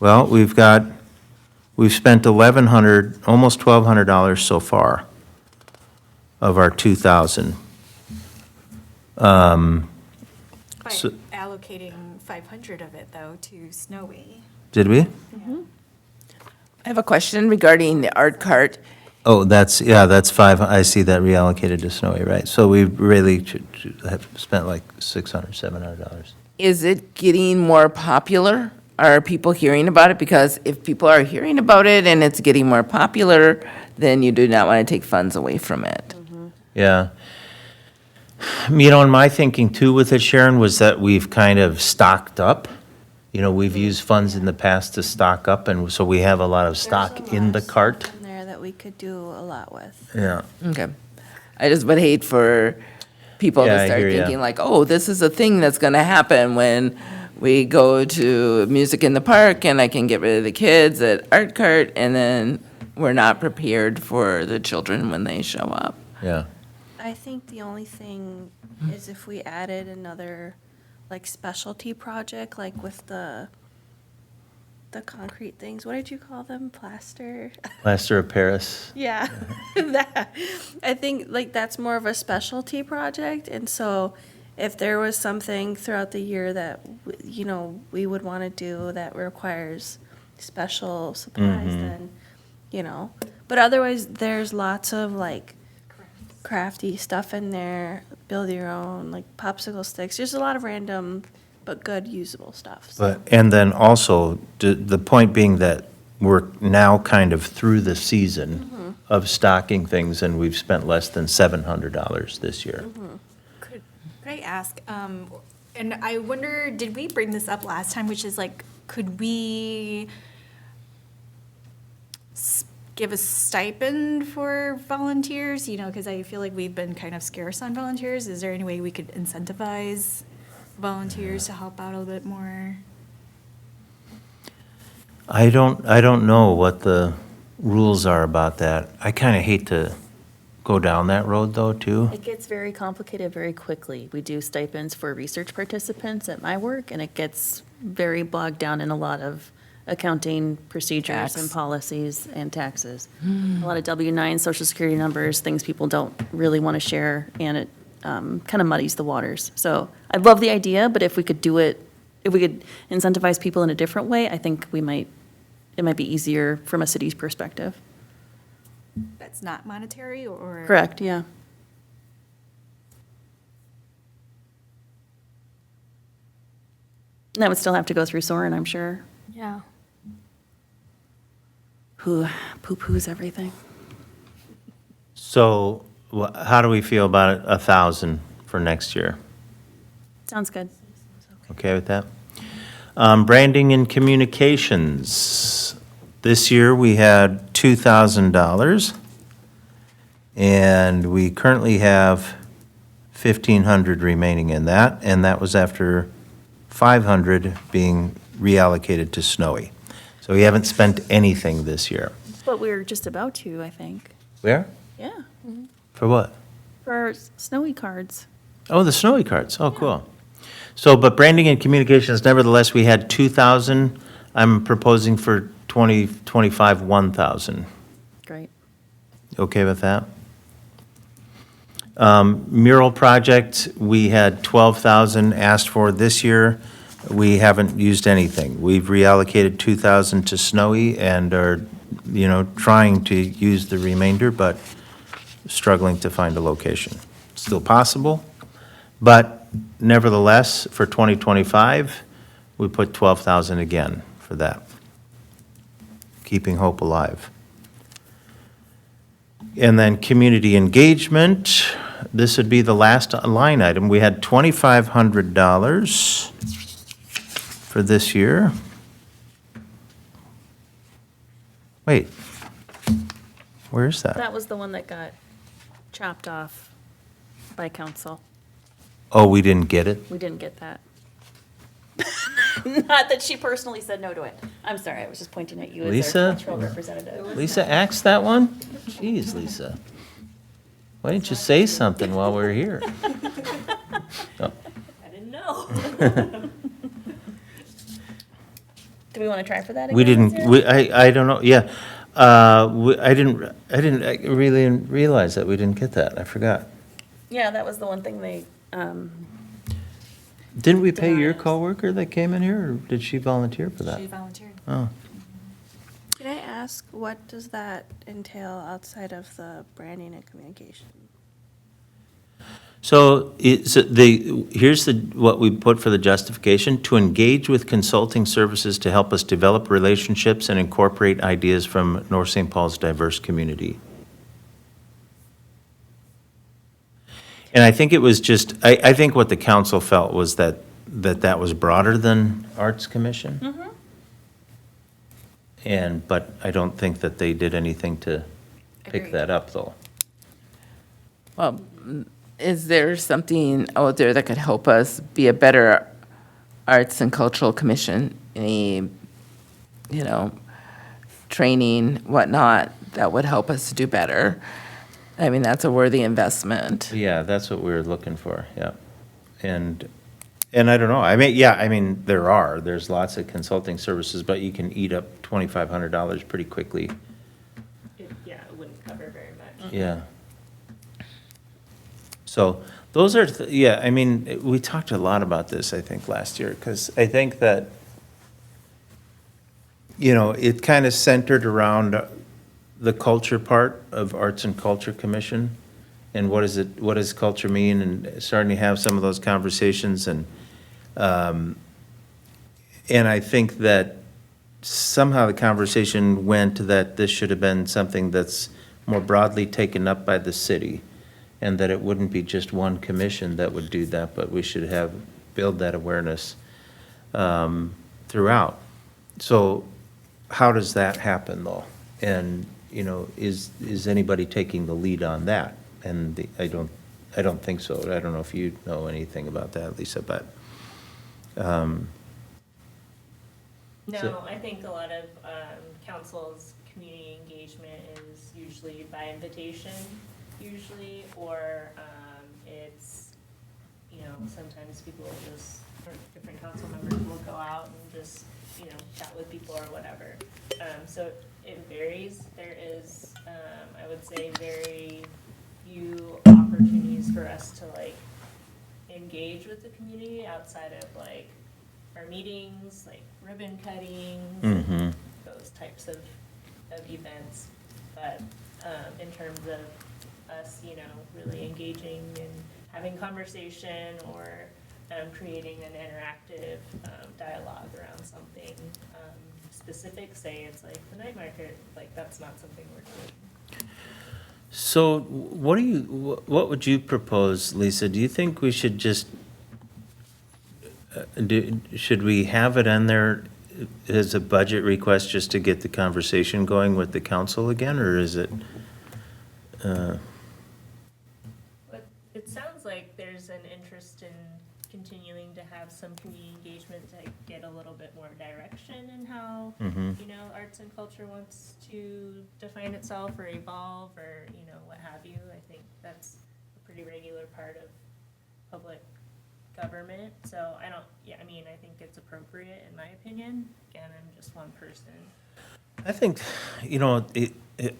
well, we've spent $1,100, almost $1,200 so far of our 2,000. By So- allocating 500 of it, though, to Snowy. Did we? I have a question regarding the art cart. Oh, that's 5, I see that reallocated to Snowy, right? So we really should have spent like $600, $700. Is it getting more popular? Are people hearing about it? Because if people are hearing about it and it's getting more popular, then you do not want to take funds away from it. Yeah. And my thinking too with it, Sharon, was that we've kind of stocked up. We've used funds in the past to stock up, and so we have a lot of stock in the cart. In there that we could do a lot with. Yeah. Okay. I just would hate for people Yeah, to I start hear ya. thinking like, oh, this is a thing that's going to happen when we go to Music in the Park and I can get rid of the kids at art cart, and then we're not prepared for the children when they show up. Yeah. I think the only thing is if we added another, specialty project, with the concrete things. What did you call them? Plaster? Plaster of Paris. Yeah. That. I think, that's more of a specialty project, and so if there was something throughout the year that, you know, we would want to do that requires special supplies, then, you know. But otherwise, there's lots of like crafty stuff in there, build your own, like popsicle sticks. There's a lot of random but good usable stuff. So. But, and then also, the point being that we're now kind of through the season of stocking things, and we've spent less than $700 this year. Could I ask, and I wonder, did we bring this up last time, which is like, could we give a stipend for volunteers, you know, because I feel like we've been kind of scarce on volunteers. Is there any way we could incentivize volunteers to help out a little bit more? I don't know what the rules are about that. I kind of hate to go down that road, though, too. It gets very complicated very quickly. We do stipends for research participants at my work, and it gets very bogged down in a lot of accounting procedures Tax. and policies and taxes. A lot of W-9, social security numbers, things people don't really want to share, and it kind of muddies the waters. So I love the idea, but if we could do it, if we could incentivize people in a different way, I think it might be easier from a city's perspective. That's not monetary or? Correct, yeah. And that would still have to go through Soren, I'm sure, Yeah. who poo-poos everything. So how do we feel about it, 1,000 for next year? Sounds good. Okay with that? Branding and communications. This year, we had $2,000, and we currently have 1,500 remaining in that, and that was after 500 being reallocated to Snowy. So we haven't spent anything this year. But we're just about to, I think. Where? Yeah, For what? for our snowy cards. Oh, the Snowy cards. Oh, cool. So, but branding and communications, nevertheless, we had 2,000. I'm proposing for 2025, 1,000. Great. Okay with that? Mural project, we had 12,000 asked for this year. We haven't used anything. We've reallocated 2,000 to Snowy and are, trying to use the remainder, but struggling to find a location. Still possible, but nevertheless, for 2025, we put 12,000 again for that. Keeping hope alive. And then community engagement, this would be the last line item. We had $2,500 for this year. Wait, where is that? That was the one that got chopped off by council. Oh, we didn't get it? We didn't get that. Not that she personally said no to it. I'm sorry, I was just pointing at you as Lisa? our cultural representative. Lisa axed that one? Jeez, Lisa. Why didn't you say something while we were here? Oh, I didn't know. Do we want to try for that again? we didn't, Sarah? I don't know, yeah. I didn't really realize that we didn't get that. I forgot. Yeah, that was the one thing they, Didn't we pay your Denied us. coworker that came in here, or did she volunteer for that? She volunteered. Oh, Can I ask, what does that entail outside of the branding and communication? so here's what we put for the justification: to engage with consulting services to help us develop relationships and incorporate ideas from North St. Paul's diverse community. And I think it was just, I think what the council felt was that was broader than Arts Commission. But I don't think that they did anything to pick Agreed. that up, though. Well, is there something out there that could help us be a better arts and cultural commission? Any, training, whatnot, that would help us do better? I mean, that's a worthy investment. Yeah, that's what we were looking for, yeah. And I don't know, there's lots of consulting services, but you can eat up $2,500 pretty quickly, Yeah, it wouldn't cover very much. yeah. So Those are, yeah, I mean, we talked a lot about this, I think, last year, because I think that, you know, it kind of centered around the culture part of Arts and Culture Commission, and what does culture mean, and starting to have some of those conversations, and I think that somehow the conversation went that this should have been something that's more broadly taken up by the city, and that it wouldn't be just one commission that would do that, but we should build that awareness throughout. So how does that happen, though? And, you know, is anybody taking the lead on that? And I don't think so. I don't know if you know anything about that, Lisa, but, No, I think a lot of council's community engagement is usually by invitation, or it's, you know, sometimes people will just, or different council members will go out and just, you know, chat with people or whatever. So it varies. There is, I would say, very few opportunities for us to like engage with the community outside of like our meetings, like ribbon cuttings, and those types of events. But in terms of us, you know, really engaging and having conversation or creating an interactive dialogue around something specific, say it's like the night market, like that's not something we're doing. so what would you propose, Lisa? Do you think we should just, should we have it in there as a budget request just to get the conversation going with the council again, or is it? But it sounds like there's an interest in continuing to have some community engagement to get a little bit more direction in how, you know, arts and culture wants to define itself or evolve or, you know, what have you. I think that's a pretty regular part of public government. So I mean, I think it's appropriate in my opinion. Again, I'm just one person. I think, you know,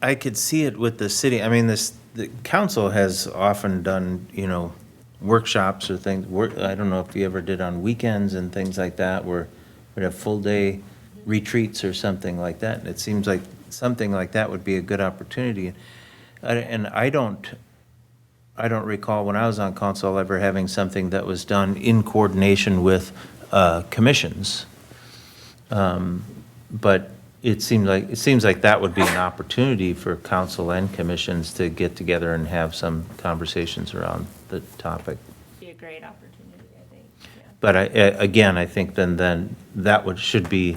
I could see it with the city. I mean, the council has often done, you know, workshops or things. I don't know if you ever did on weekends and things like that, where we'd have full-day retreats or something like that. And it seems like something like that would be a good opportunity. And I don't recall when I was on council ever having something that was done in coordination with commissions. But it seems like that would be an opportunity for council and commissions to get together and have some conversations around the topic. Be a great opportunity, I think. Yeah. But again, I think then that should be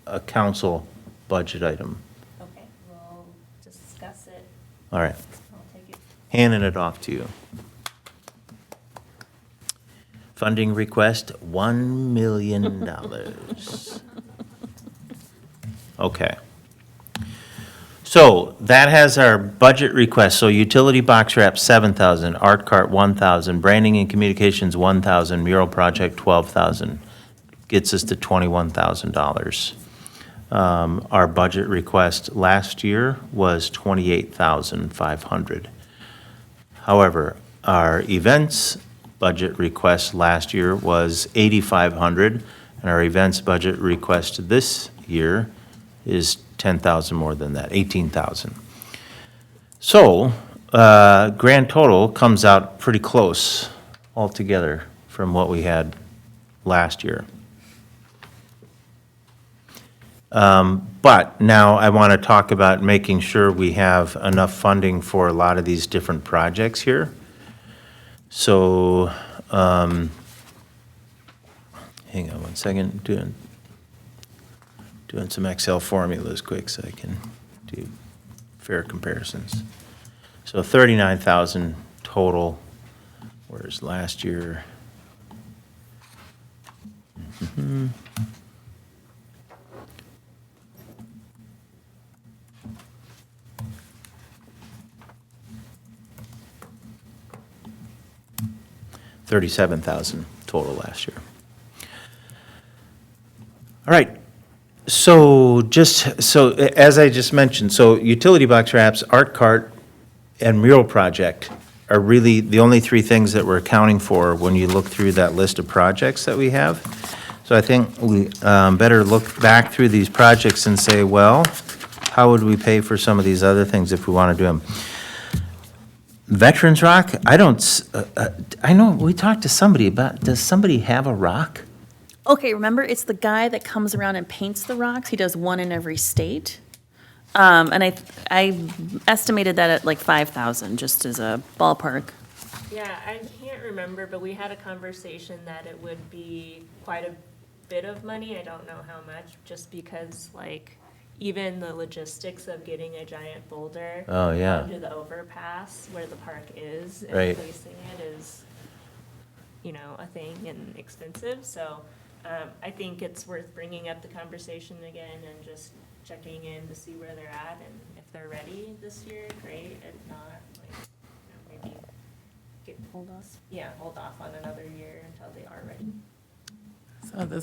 a council budget item. Okay, we'll discuss it. All right, I'll take it. handing it off to you. Funding request, $1 million. Okay. So that has our budget request. So utility box wrap, 7,000, art cart, 1,000, branding and communications, 1,000, mural project, 12,000. Gets us to $21,000. Our budget request last year was 28,500. However, our events budget request last year was 8,500, and our events budget request this year is 10,000 more than that, 18,000. So, grand total comes out pretty close altogether from what we had last year. But now I want to talk about making sure we have enough funding for a lot of these different projects here. So, hang on one second, doing some Excel formulas quick so I can do fair comparisons. So 39,000 total, whereas last year. $37,000 total last year. All right. So as I just mentioned, so utility box wraps, art cart, and mural project are really the only three things that we're accounting for when you look through that list of projects that we have. So I think we better look back through these projects and say, well, how would we pay for some of these other things if we want to do them? Veterans Rock, I know, we talked to somebody about, does somebody have a rock? Okay, remember, it's the guy that comes around and paints the rocks. He does one in every state. And I estimated that at like 5,000, just as a ballpark. Yeah, I can't remember, but we had a conversation that it would be quite a bit of money. I don't know how much, just because like even the logistics of getting a giant boulder Oh, yeah. onto the overpass where the park is and Right. placing it is, you know, a thing and expensive. So I think it's worth bringing up the conversation again and just checking in to see where they're at, and if they're ready this year, great. If not, like, you know, maybe hold off on another year until they are ready.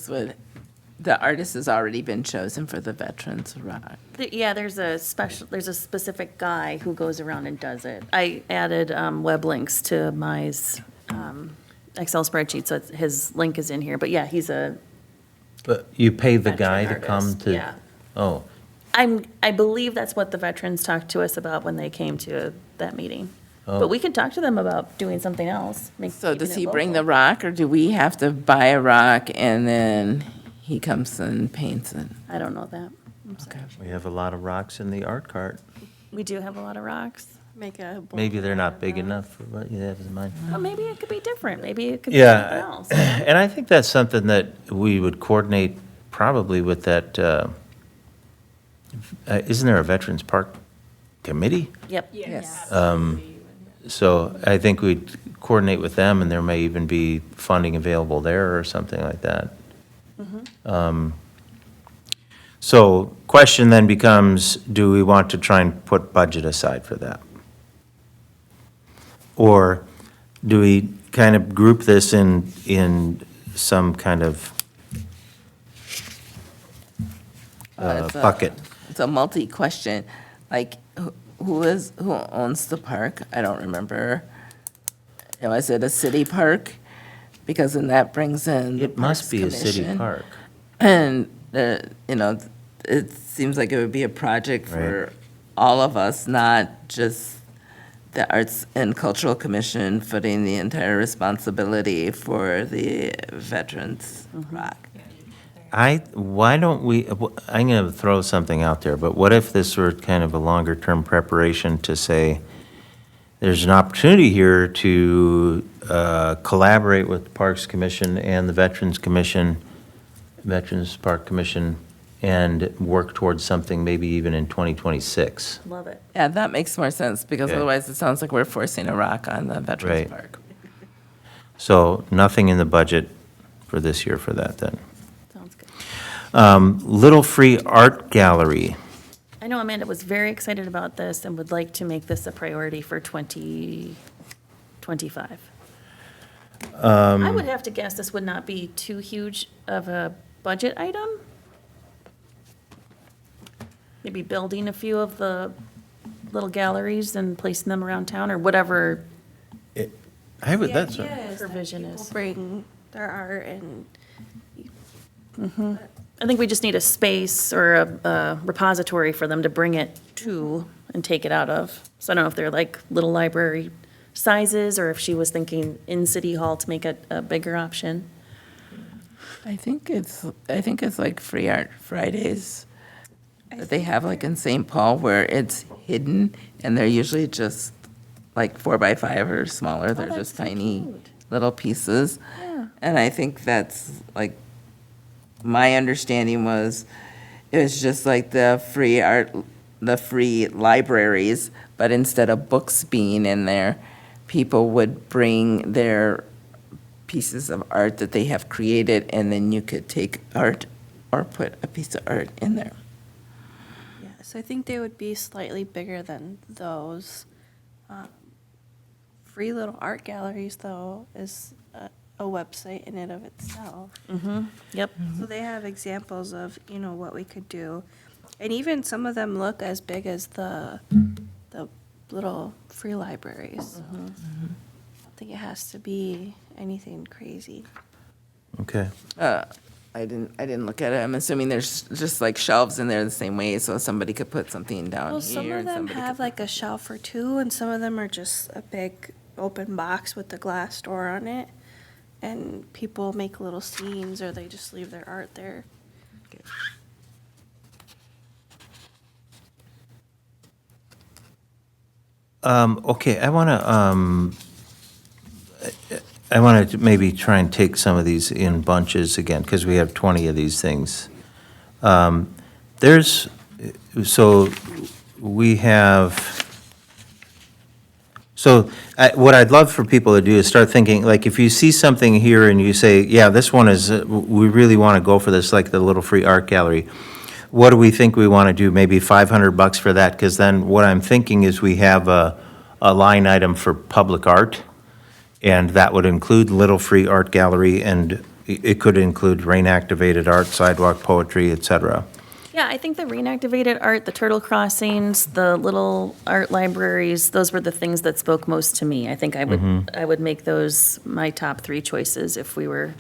So the artist has already been chosen for the Veterans Rock. Yeah, there's a specific guy who goes around and does it. I added web links to my Excel spreadsheet, so his link is in here. But yeah, he's a But you pay the veteran guy to artist. come to? Yeah. Oh, I believe that's what the veterans talked to us about when they came to that meeting. Oh. But we could talk to them about doing something else. So does he bring the rock, or do we have to buy a rock and then he comes and paints it? I don't know that. I'm sorry. we have a lot of rocks in the art cart. We do have a lot of rocks. Make a. Maybe they're not big enough for what you have in mind. Well, maybe it could be different. Maybe it could be something Yeah, else. and I think that's something that we would coordinate probably with that, isn't there a Veterans Park Committee? Yep. Yes. Absolutely. So I think we'd coordinate with them, and there may even be funding available there or something like that. So question then becomes, do we want to try and put budget aside for that? Or do we kind of group this in some kind of It's a- bucket? It's a multi-question, like, who owns the park? I don't remember. You know, is it a city park? Because then that brings in the It must Parks be a city Commission. park. And, you know, it seems like it would be a project for all of us, not just the Arts and Cultural Commission footing the entire responsibility for the Veterans Rock. Why don't we, I'm going to throw something out there, but what if this were kind of a longer-term preparation to say, there's an opportunity here to collaborate with the Parks Commission and the Veterans Commission, Veterans Park Commission, and work towards something maybe even in 2026? Love it. Yeah, that makes more sense, because Okay. otherwise it sounds like we're forcing a rock on the Veterans Right. Park. So nothing in the budget for this year for that then. Sounds good. Little Free Art Gallery. I know Amanda was very excited about this and would like to make this a priority for 2025. I would have to guess this would not be too huge of a budget item. Maybe building a few of the little galleries and placing them around town, or whatever. That's, Provision People is. bring their art and I think we just need a space or a repository for them to bring it to and take it out of. So I don't know if they're like little library sizes, or if she was thinking in City Hall to make it a bigger option. I think it's like Free Art Fridays that they have like in St. Paul, where it's hidden, and they're usually just like 4x5 or smaller. They're that's just so tiny cute. little pieces. Yeah. And I think that's like, my understanding was, it was just like the free libraries, but instead of books being in there, people would bring their pieces of art that they have created, and then you could take art or put a piece of art in there. yeah, so I think they would be slightly bigger than those. Free Little Art Galleries, though, is a website in and of itself. Yep. So they have examples of, you know, what we could do. And even some of them look as big as the little free libraries. I don't think it has to be anything crazy. Okay. I didn't look at it. I'm assuming there's just like shelves in there the same way, so somebody could put something down Well, here. some of and them somebody have could- like a shelf or two, and some of them are just a big open box with the glass door on it. And people make little scenes, or they just leave their art there. Okay, I want to maybe try and take some of these in bunches again, because we have 20 of these things. So we have, what I'd love for people to do is start thinking, like, if you see something here and you say, yeah, this one is, we really want to go for this, like the little free art gallery. What do we think we want to do? Maybe $500 for that, because then what I'm thinking is we have a line item for public art, and that would include Little Free Art Gallery, and it could include rain-activated art, sidewalk poetry, et cetera. Yeah, I think the rain-activated art, the turtle crossings, the little art libraries, those were the things that spoke most to me. I think I would make those my top 3 choices if we were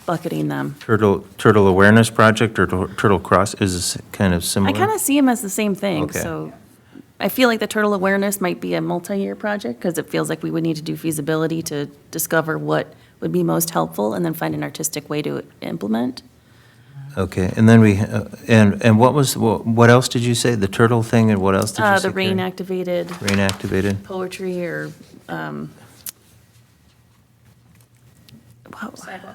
bucketing them. Turtle Awareness Project or Turtle Cross is kind of I similar? kind of see them as the same thing, Okay. so I feel like the turtle awareness might be a multi-year project, because it feels like we would need to do feasibility to discover what would be most helpful, and then find an artistic way to implement. Okay, and then and what else did you say? The turtle thing, and what else did you say? The Karen? rain-activated Rain-activated? poetry, or,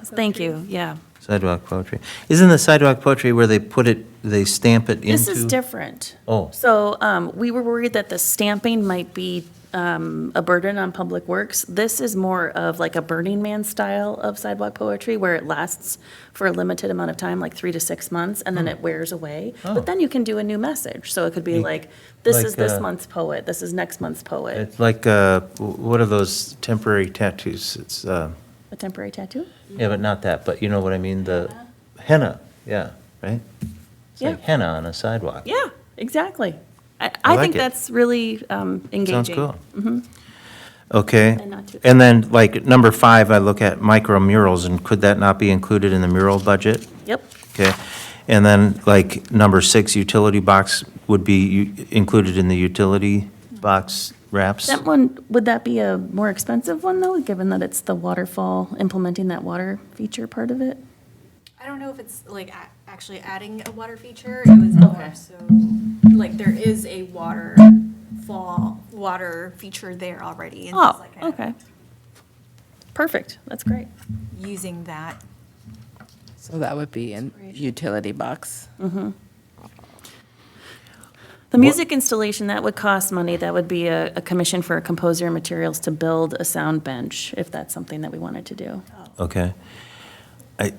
thank you, yeah. Sidewalk poetry. Isn't the sidewalk poetry where they stamp it into? This is different. Oh. So we were worried that the stamping might be a burden on Public Works. This is more of like a Burning Man style of sidewalk poetry, where it lasts for a limited amount of time, like 3 to 6 months, and then it wears away. Oh. But then you can do a new message. So it could be like, this is like, this month's poet, this is next month's poet. It's like, what are those temporary tattoos? It's, A temporary tattoo? yeah, but not that, but you know what I mean? The henna, yeah, right? It's like Yeah. henna on a sidewalk. Yeah, exactly. I like think it. that's really engaging. Sounds cool. Okay. And not too- And then, like, number 5, I look at micro murals, and could that not be included in the mural budget? Yep. Okay. And then, like, number 6, utility box would be included in the utility box wraps? That one, would that be a more expensive one, though, given that it's the waterfall, implementing that water feature part of it? I don't know if it's like actually adding a water feature. It was more so, like, there is a water feature there already. And just, Oh, like, kind of okay. Perfect, that's great. using that. So that would be in utility box. The music installation, that would cost money. That would be a commission for a composer and materials to build a sound bench, if that's something that we wanted to do. Okay. Do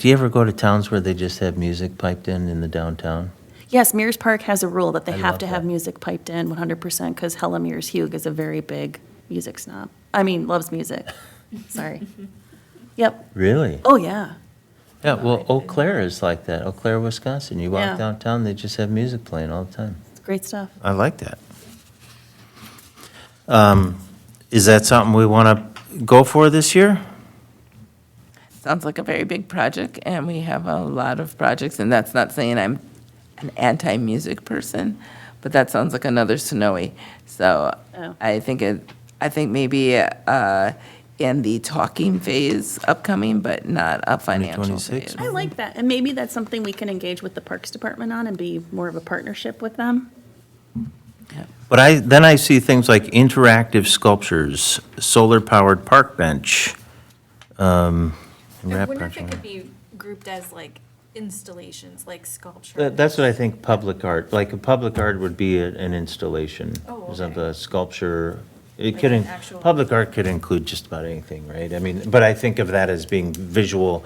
you ever go to towns where they just have music piped in the downtown? Yes, Mears Park has a rule that they I have love to have that. music piped in 100%, because Hella Mears Hugh is a very big music snob. I mean, loves music. Sorry. Yep. Really? Oh, yeah. Yeah, well, Eau Claire is like that. Eau Claire, Wisconsin. You Yeah. walk downtown, they just have music playing all the time. It's great stuff. I like that. Is that something we want to go for this year? Sounds like a very big project, and we have a lot of projects, and that's not saying I'm an anti-music person, but that sounds like another Sonoy. So Oh. I think maybe in the talking phase upcoming, but not a financial 2026? phase. I like that, and maybe that's something we can engage with the Parks Department on and be more of a partnership with them. But I see things like interactive sculptures, solar-powered park bench. I wrap wonder if it project. could be grouped as like installations, like sculpture. That's what I think public art, like a public art would be an installation Oh, of okay. a sculpture. It Like could, an actual- public art could include just about anything, right? I mean, but I think of that as being visual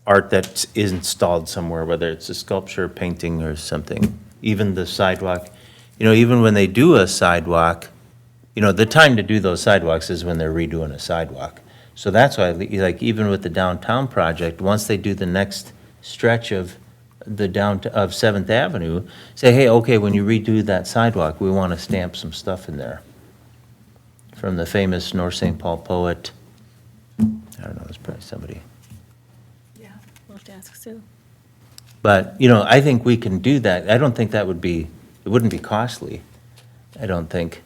art that's installed somewhere, whether it's a sculpture, painting, or something. Even the sidewalk, even when they do a sidewalk, the time to do those sidewalks is when they're redoing a sidewalk. So that's why, like, even with the downtown project, once they do the next stretch of of Seventh Avenue, say, hey, okay, when you redo that sidewalk, we want to stamp some stuff in there. From the famous North St. Paul poet, I don't know, it's probably somebody. Yeah. We'll have to ask Sue. But, you know, I think we can do that. I don't think that would be, it wouldn't be costly. I don't think.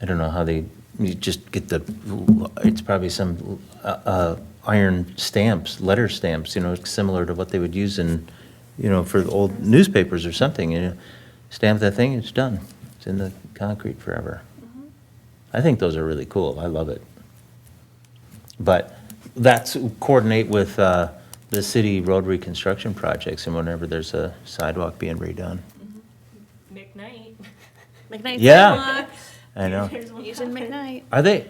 I don't know how they, you just get the, it's probably some iron stamps, letter stamps, you know, similar to what they would use in, you know, for the old newspapers or something. You know, stamp that thing, it's done. It's in the concrete forever. I think those are really cool. I love it. But that's coordinate with the city road reconstruction projects and whenever there's a sidewalk being redone. McKnight. McKnight Yeah. sidewalk, I know. There's one. Asian McKnight. Are they,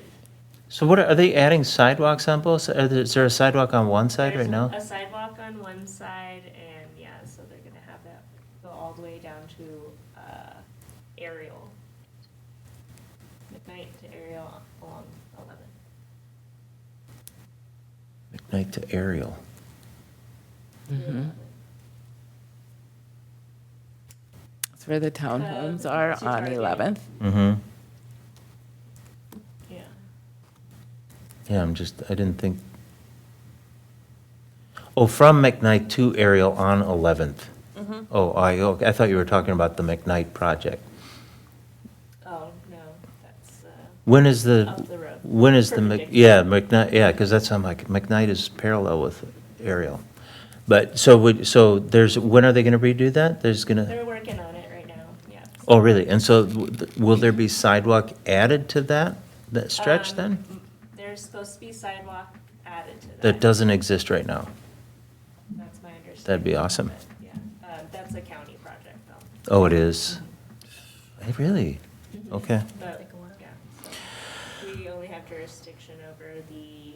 so what, are they adding sidewalks on both? Is there a sidewalk on one side right There's now? a sidewalk on one side, and yeah, so they're gonna have that go all the way down to Ariel. McKnight to Ariel along 11. McKnight to Ariel. That's where the townhomes are to on Target. 11th. Mm-hmm. Yeah. Yeah, I didn't think. Oh, from McKnight to Ariel on 11th. Oh, I thought you were talking about the McKnight project. Oh, no, that's When is up the road. when is Perpendicular. McKnight, yeah, because that's, I'm like, McKnight is parallel with Ariel. But, so there's, when are they gonna redo that? There's gonna, They're working on it right now, yeah. oh, really? And so will there be sidewalk added to that stretch then? There's supposed to be sidewalk added to that. That doesn't exist right now? That's my understanding. That'd be awesome. Yeah, that's a county project though. Oh, it is? Hey, really? Okay. But, yeah, so we only have jurisdiction over the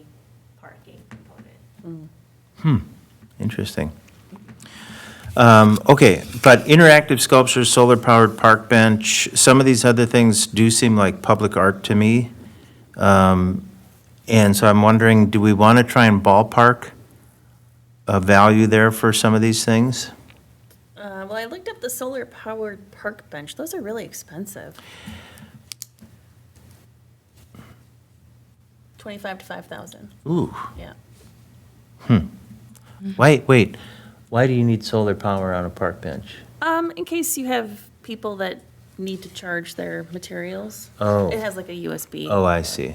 parking component. Interesting. Okay, but interactive sculptures, solar-powered park bench, some of these other things do seem like public art to me. And so I'm wondering, do we want to try and ballpark a value there for some of these things? Well, I looked up the solar-powered park bench. Those are really expensive. 25 to 5,000, Ooh, yeah. wait, why do you need solar power on a park bench? In case you have people that need to charge their materials. Oh. It has like a USB. Oh, I see.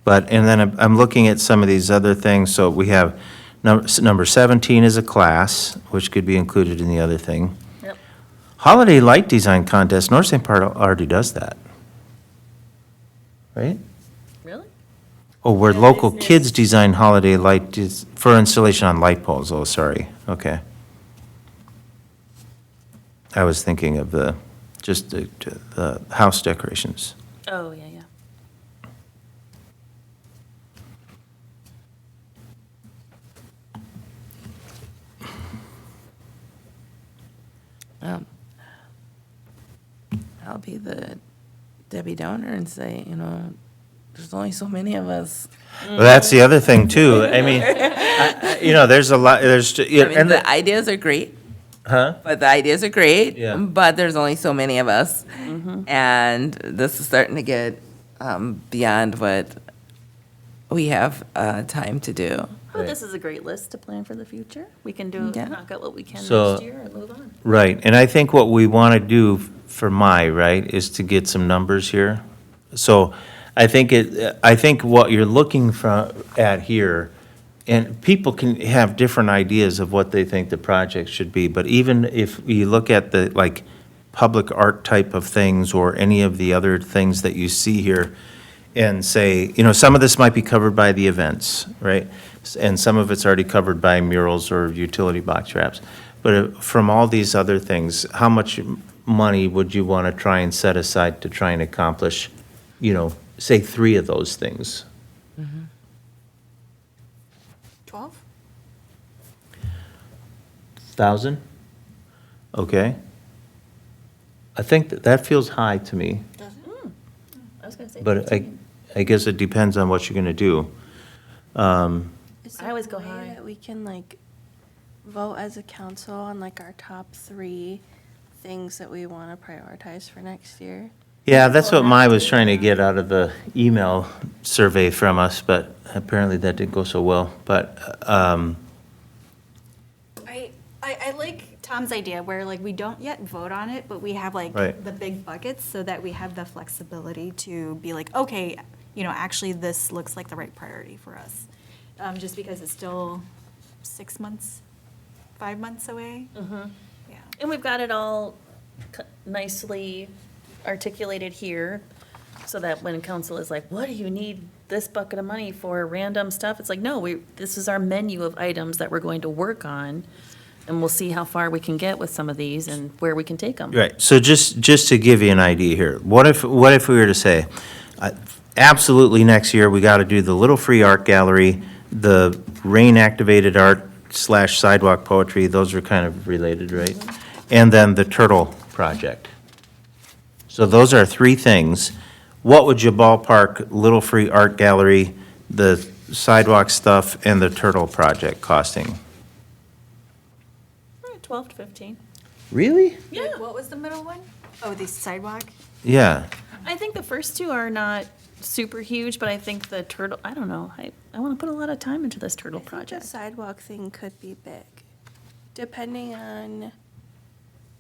But, and then I'm looking at some of these other things, so we have, number 17 is a class, which could be included in the other thing. Yep. Holiday Light Design Contest, North St. Paul already does that. Right? Really? Oh, where Yeah, local it's- kids design holiday light, for installation on light poles, oh, sorry, okay. I was thinking of just the house decorations. Oh, yeah, yeah. I'll be the Debbie Downer and say, you know, there's only so many of us. Well, that's the other thing, too. I mean, you know, there's a lot, I mean, and the ideas are great, huh? but the ideas are great. Yeah. But there's only so many of us. And this is starting to get beyond what we have time to do. Well, Right. this is a great list to plan for the future. We can do, Yeah. knock out what we can So- next year and move on. Right, and I think what we want to do for right, is to get some numbers here. So I think what you're looking at here, and people can have different ideas of what they think the project should be, but even if you look at the, like, public art type of things or any of the other things that you see here, and say, you know, some of this might be covered by the events, right? And some of it's already covered by murals or utility box wraps. But from all these other things, how much money would you want to try and set aside to try and accomplish, you know, say 3 of those things? 12? 1,000? Okay. I think that feels high to me, I was gonna say but 15. I guess it depends on what you're going to do. Is I there always a go way high. that we can like vote as a council on like our top 3 things that we want to prioritize for next year? Yeah, that's what Mai was trying to get out of the email survey from us, but apparently that didn't go so well. But, I like Tom's idea where like we don't yet vote on it, but we have like Right. the big buckets so that we have the flexibility to be like, okay, you know, actually this looks like the right priority for us. Just because it's still 6 months, 5 months away. Yeah. And we've got it all nicely articulated here, so that when council is like, what do you need this bucket of money for, random stuff? It's like, no, this is our menu of items that we're going to work on, and we'll see how far we can get with some of these and where we can take them. right, so just to give you an idea here, what if we were to say, absolutely next year, we got to do the Little Free Art Gallery, the rain-activated art / sidewalk poetry, those are kind of related, right? And then the Turtle Project. So those are 3 things. What would you ballpark Little Free Art Gallery, the sidewalk stuff, and the Turtle Project costing? 12 to 15. Really? Yeah. What was the middle one? Oh, the sidewalk? Yeah. I think the first 2 are not super huge, but I think the turtle, I don't know, I want to put a lot of time into this turtle I think the project. sidewalk thing could be big, depending on,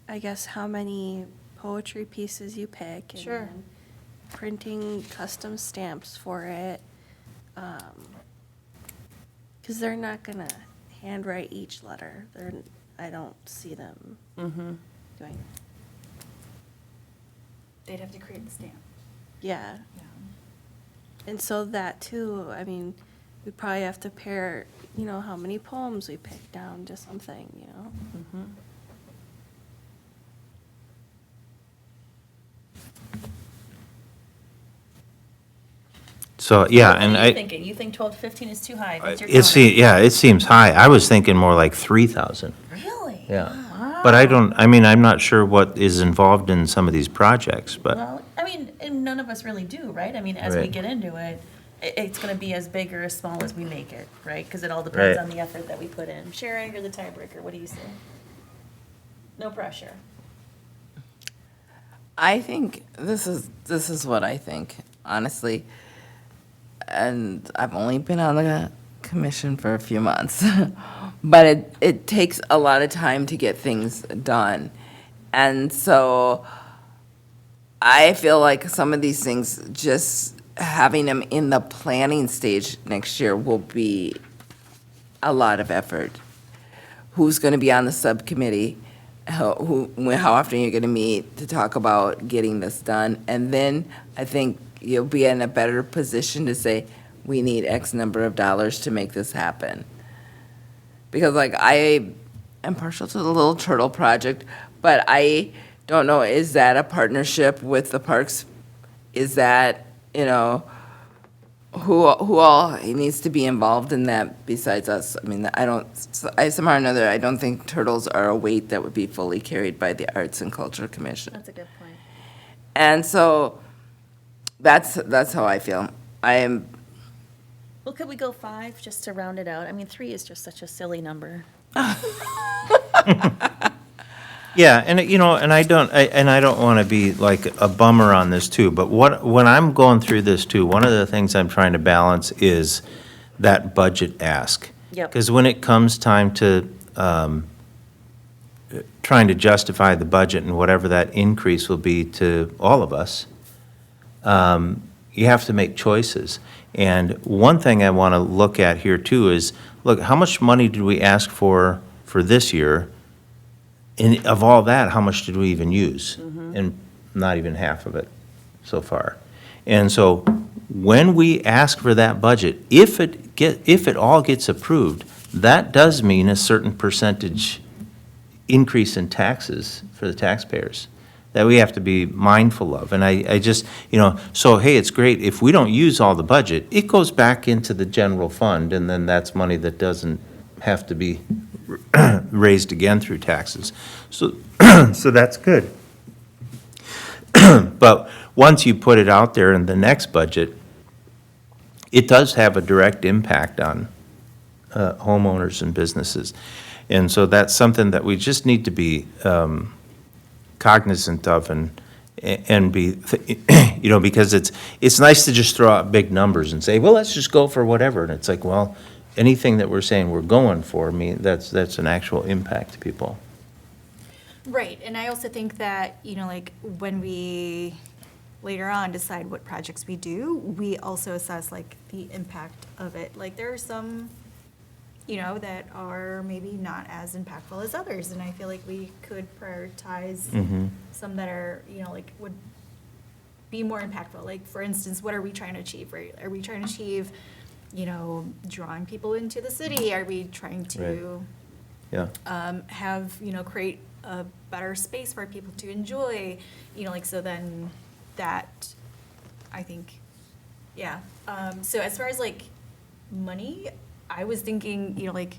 I guess, how many poetry pieces you pick. And Sure. then printing custom stamps for it. Because they're not gonna handwrite each letter. I don't see them doing, They'd have to create the stamp. yeah. And so that too, I mean, we probably have to pair, you know, how many poems we pick down to something, you know? So, yeah, What and are you I, thinking? You think 12 to 15 is too high? That's your it seems high. I was thinking more like 3,000. Really? Yeah. But I'm not sure what is involved in some of these projects, but, Well, I mean, and none of us really do, right? I mean, as we Right. get into it, it's going to be as big or as small as we make it, right? Because it all depends Right. on the effort that we put in. Sharon, you're the tiebreaker. What do you say? No pressure. I think this is what I think, honestly. And I've only been on the commission for a few months, but it takes a lot of time to get things done. And so I feel like some of these things, just having them in the planning stage next year will be a lot of effort. Who's going to be on the subcommittee? How often you're going to meet to talk about getting this done? And then I think you'll be in a better position to say, we need X number of dollars to make this happen. Because like I am partial to the Little Turtle Project, but I don't know, is that a partnership with the parks? Is that, you know, who all needs to be involved in that besides us? I mean, I somehow or another, I don't think turtles are a weight that would be fully carried by the Arts and Culture Commission. That's a good point. And so that's how I feel. Well, could we go 5 just to round it out? I mean, 3 is just such a silly number. yeah, and, and I don't want to be like a bummer on this too, but when I'm going through this too, one of the things I'm trying to balance is that budget ask. Yep. Because when it comes time to trying to justify the budget and whatever that increase will be to all of us, you have to make choices. And one thing I want to look at here too is, look, how much money did we ask for this year? And of all that, how much did we even use? And not even half of it so far. And so when we ask for that budget, if it all gets approved, that does mean a certain percentage increase in taxes for the taxpayers that we have to be mindful of. And I just, so hey, it's great. If we don't use all the budget, it goes back into the general fund, and then that's money that doesn't have to be raised again through taxes. So, so that's good. But once you put it out there in the next budget, it does have a direct impact on homeowners and businesses. And so that's something that we just need to be cognizant of and be, you know, because it's nice to just throw out big numbers and say, well, let's just go for whatever. And it's like, well, anything that we're saying we're going for, I mean, that's an actual impact to people. Right, and I also think that, like, when we later on decide what projects we do, we also assess, like, the impact of it. Like, there are some, that are maybe not as impactful as others, and I feel like we could prioritize some that are, like, would be more impactful. Like, for instance, what are we trying to achieve, right? Are we trying to achieve, drawing people into the city? Are we trying to Yeah. have, create a better space for people to enjoy, like, so then that, I think, yeah. So as far as, like, money, I was thinking, like,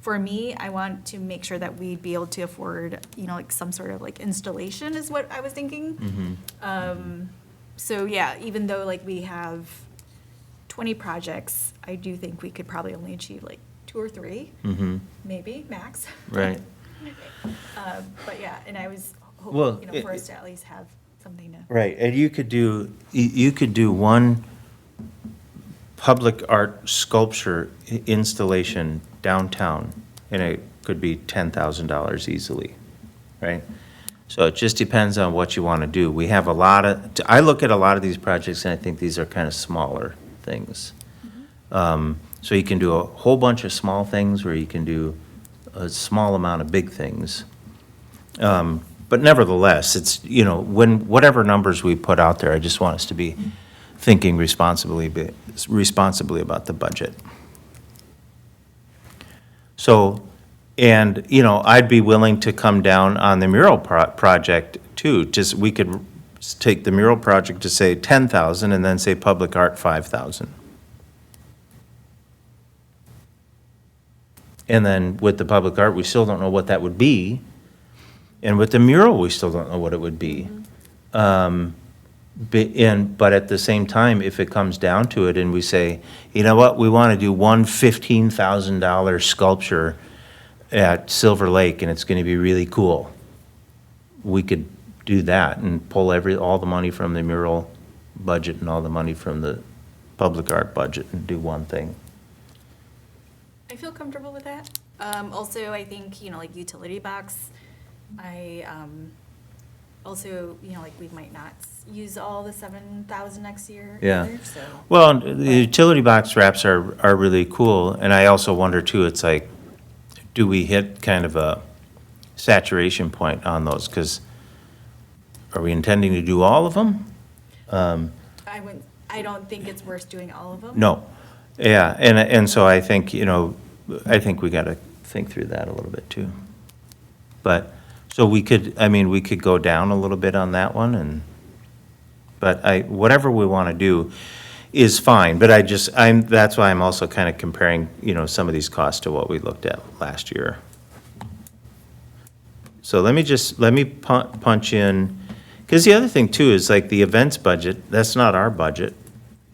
for me, I want to make sure that we'd be able to afford, like, some sort of, like, installation is what I was thinking. So, yeah, even though, like, we have 20 projects, I do think we could probably only achieve, like, 2 or 3, maybe, max. Right. But yeah, and I was Well, hoping, for us to at least have something to. Right, and you could do one public art sculpture installation downtown, and it could be $10,000 easily, right? So it just depends on what you want to do. We have I look at a lot of these projects, and I think these are kind of smaller things. So you can do a whole bunch of small things, or you can do a small amount of big things. But nevertheless, it's, whatever numbers we put out there, I just want us to be thinking responsibly about the budget. So, and, I'd be willing to come down on the mural project too. Just, we could take the mural project to say 10,000 and then say public art 5,000. And then with the public art, we still don't know what that would be. And with the mural, we still don't know what it would be. But at the same time, if it comes down to it and we say, you know what, we want to do one $15,000 sculpture at Silver Lake and it's going to be really cool, we could do that and pull all the money from the mural budget and all the money from the public art budget and do one thing. I feel comfortable with that. Also, I think, like, utility box, I also, like, we might not use all the 7,000 next year Yeah. either, so. Well, the utility box wraps are really cool, and I also wonder too, it's like, do we hit kind of a saturation point on those? Because are we intending to do all of them? I don't think it's worth doing all of them. No. Yeah, and so I think, I think we got to think through that a little bit too. But, so we could go down a little bit on that one but whatever we want to do is fine, but that's why I'm also kind of comparing, some of these costs to what we looked at last year. So let me punch in, because the other thing too is like the events budget, that's not our budget.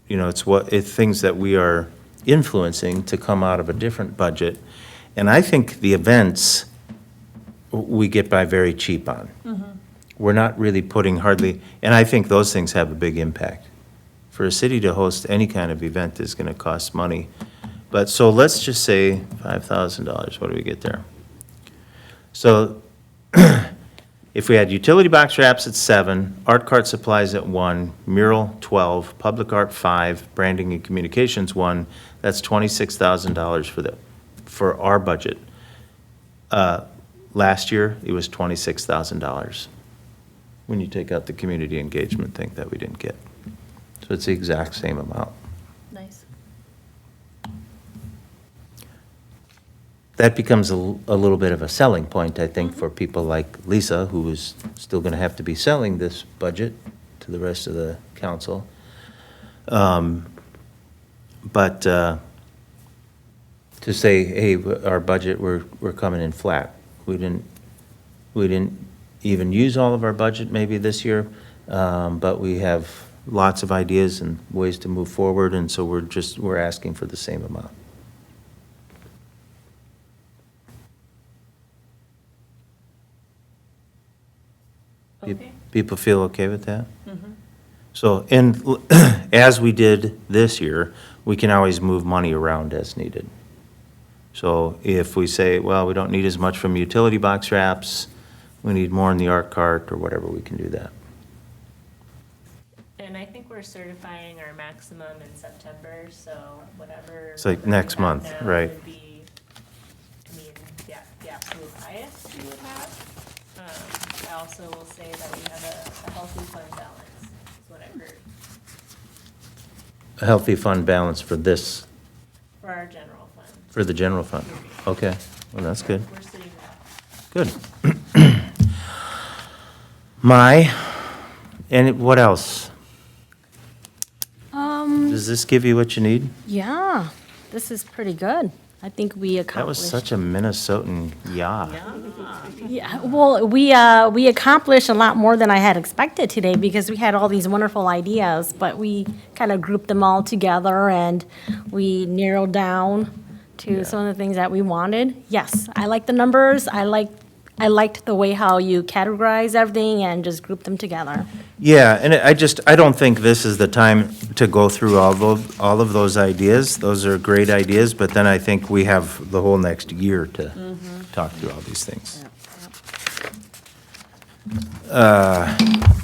It's things that we are influencing to come out of a different budget. And I think the events, we get by very cheap on. We're not really putting hardly, and I think those things have a big impact. For a city to host any kind of event is going to cost money. But, so let's just say $5,000, what do we get there? So if we had utility box wraps at 7, art cart supplies at 1, mural 12, public art 5, branding and communications 1, that's $26,000 for our budget. Last year, it was $26,000 when you take out the community engagement thing that we didn't get. So it's the exact same amount. Nice. That becomes a little bit of a selling point, I think, for people like Lisa, who is still going to have to be selling this budget to the rest of the council. But to say, hey, our budget, we're coming in flat. We didn't even use all of our budget maybe this year, but we have lots of ideas and ways to move forward, and so we're asking for the same amount. Okay. People feel okay with that? So, and as we did this year, we can always move money around as needed. So if we say, well, we don't need as much from utility box wraps, we need more in the art cart, or whatever, we can do that. And I think we're certifying our maximum in September, so whatever. It's like number we next have month, now right. would be, I mean, the absolute highest we would have. I also will say that we have a healthy fund balance, is what I've heard, A healthy fund balance for this, for our general fund. for the general fund. Okay, well, that's good. We're sitting there. Good. And what else? Does this give you what you need? Yeah, this is pretty good. I think we accomplished. That was such a Minnesotan yeah. Yeah, well, we accomplished a lot more than I had expected today because we had all these wonderful ideas, but we kind of grouped them all together and we narrowed down to some of the things that we wanted. Yes, I like the numbers. I liked the way how you categorize everything and just group them together. Yeah, and I don't think this is the time to go through all of those ideas. Those are great ideas, but then I think we have the whole next year to talk through all these things.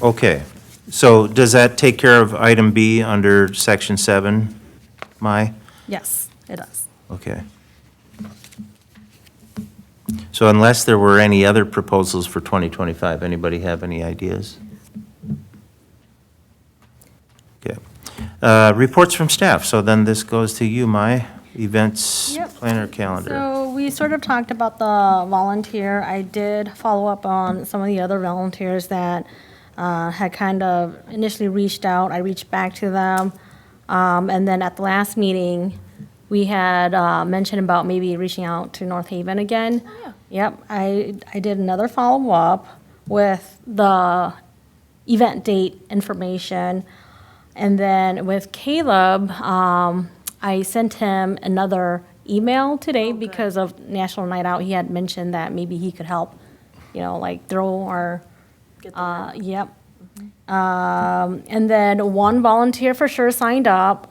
Okay, so does that take care of item B under section 7, Mai? Yes, it does. Okay. So unless there were any other proposals for 2025, anybody have any ideas? Okay. Reports from staff. So then this goes to you, Mai. Events, Yep. planner, calendar. So we sort of talked about the volunteer. I did follow up on some of the other volunteers that had kind of initially reached out. I reached back to them. And then at the last meeting, we had mentioned about maybe reaching out to North Haven again. Oh, yeah. Yep, I did another follow-up with the event date information. And then with Caleb, I sent him another email today because of National Night Out. He had mentioned that maybe he could help, like throw or, yep. And then one volunteer for sure signed up.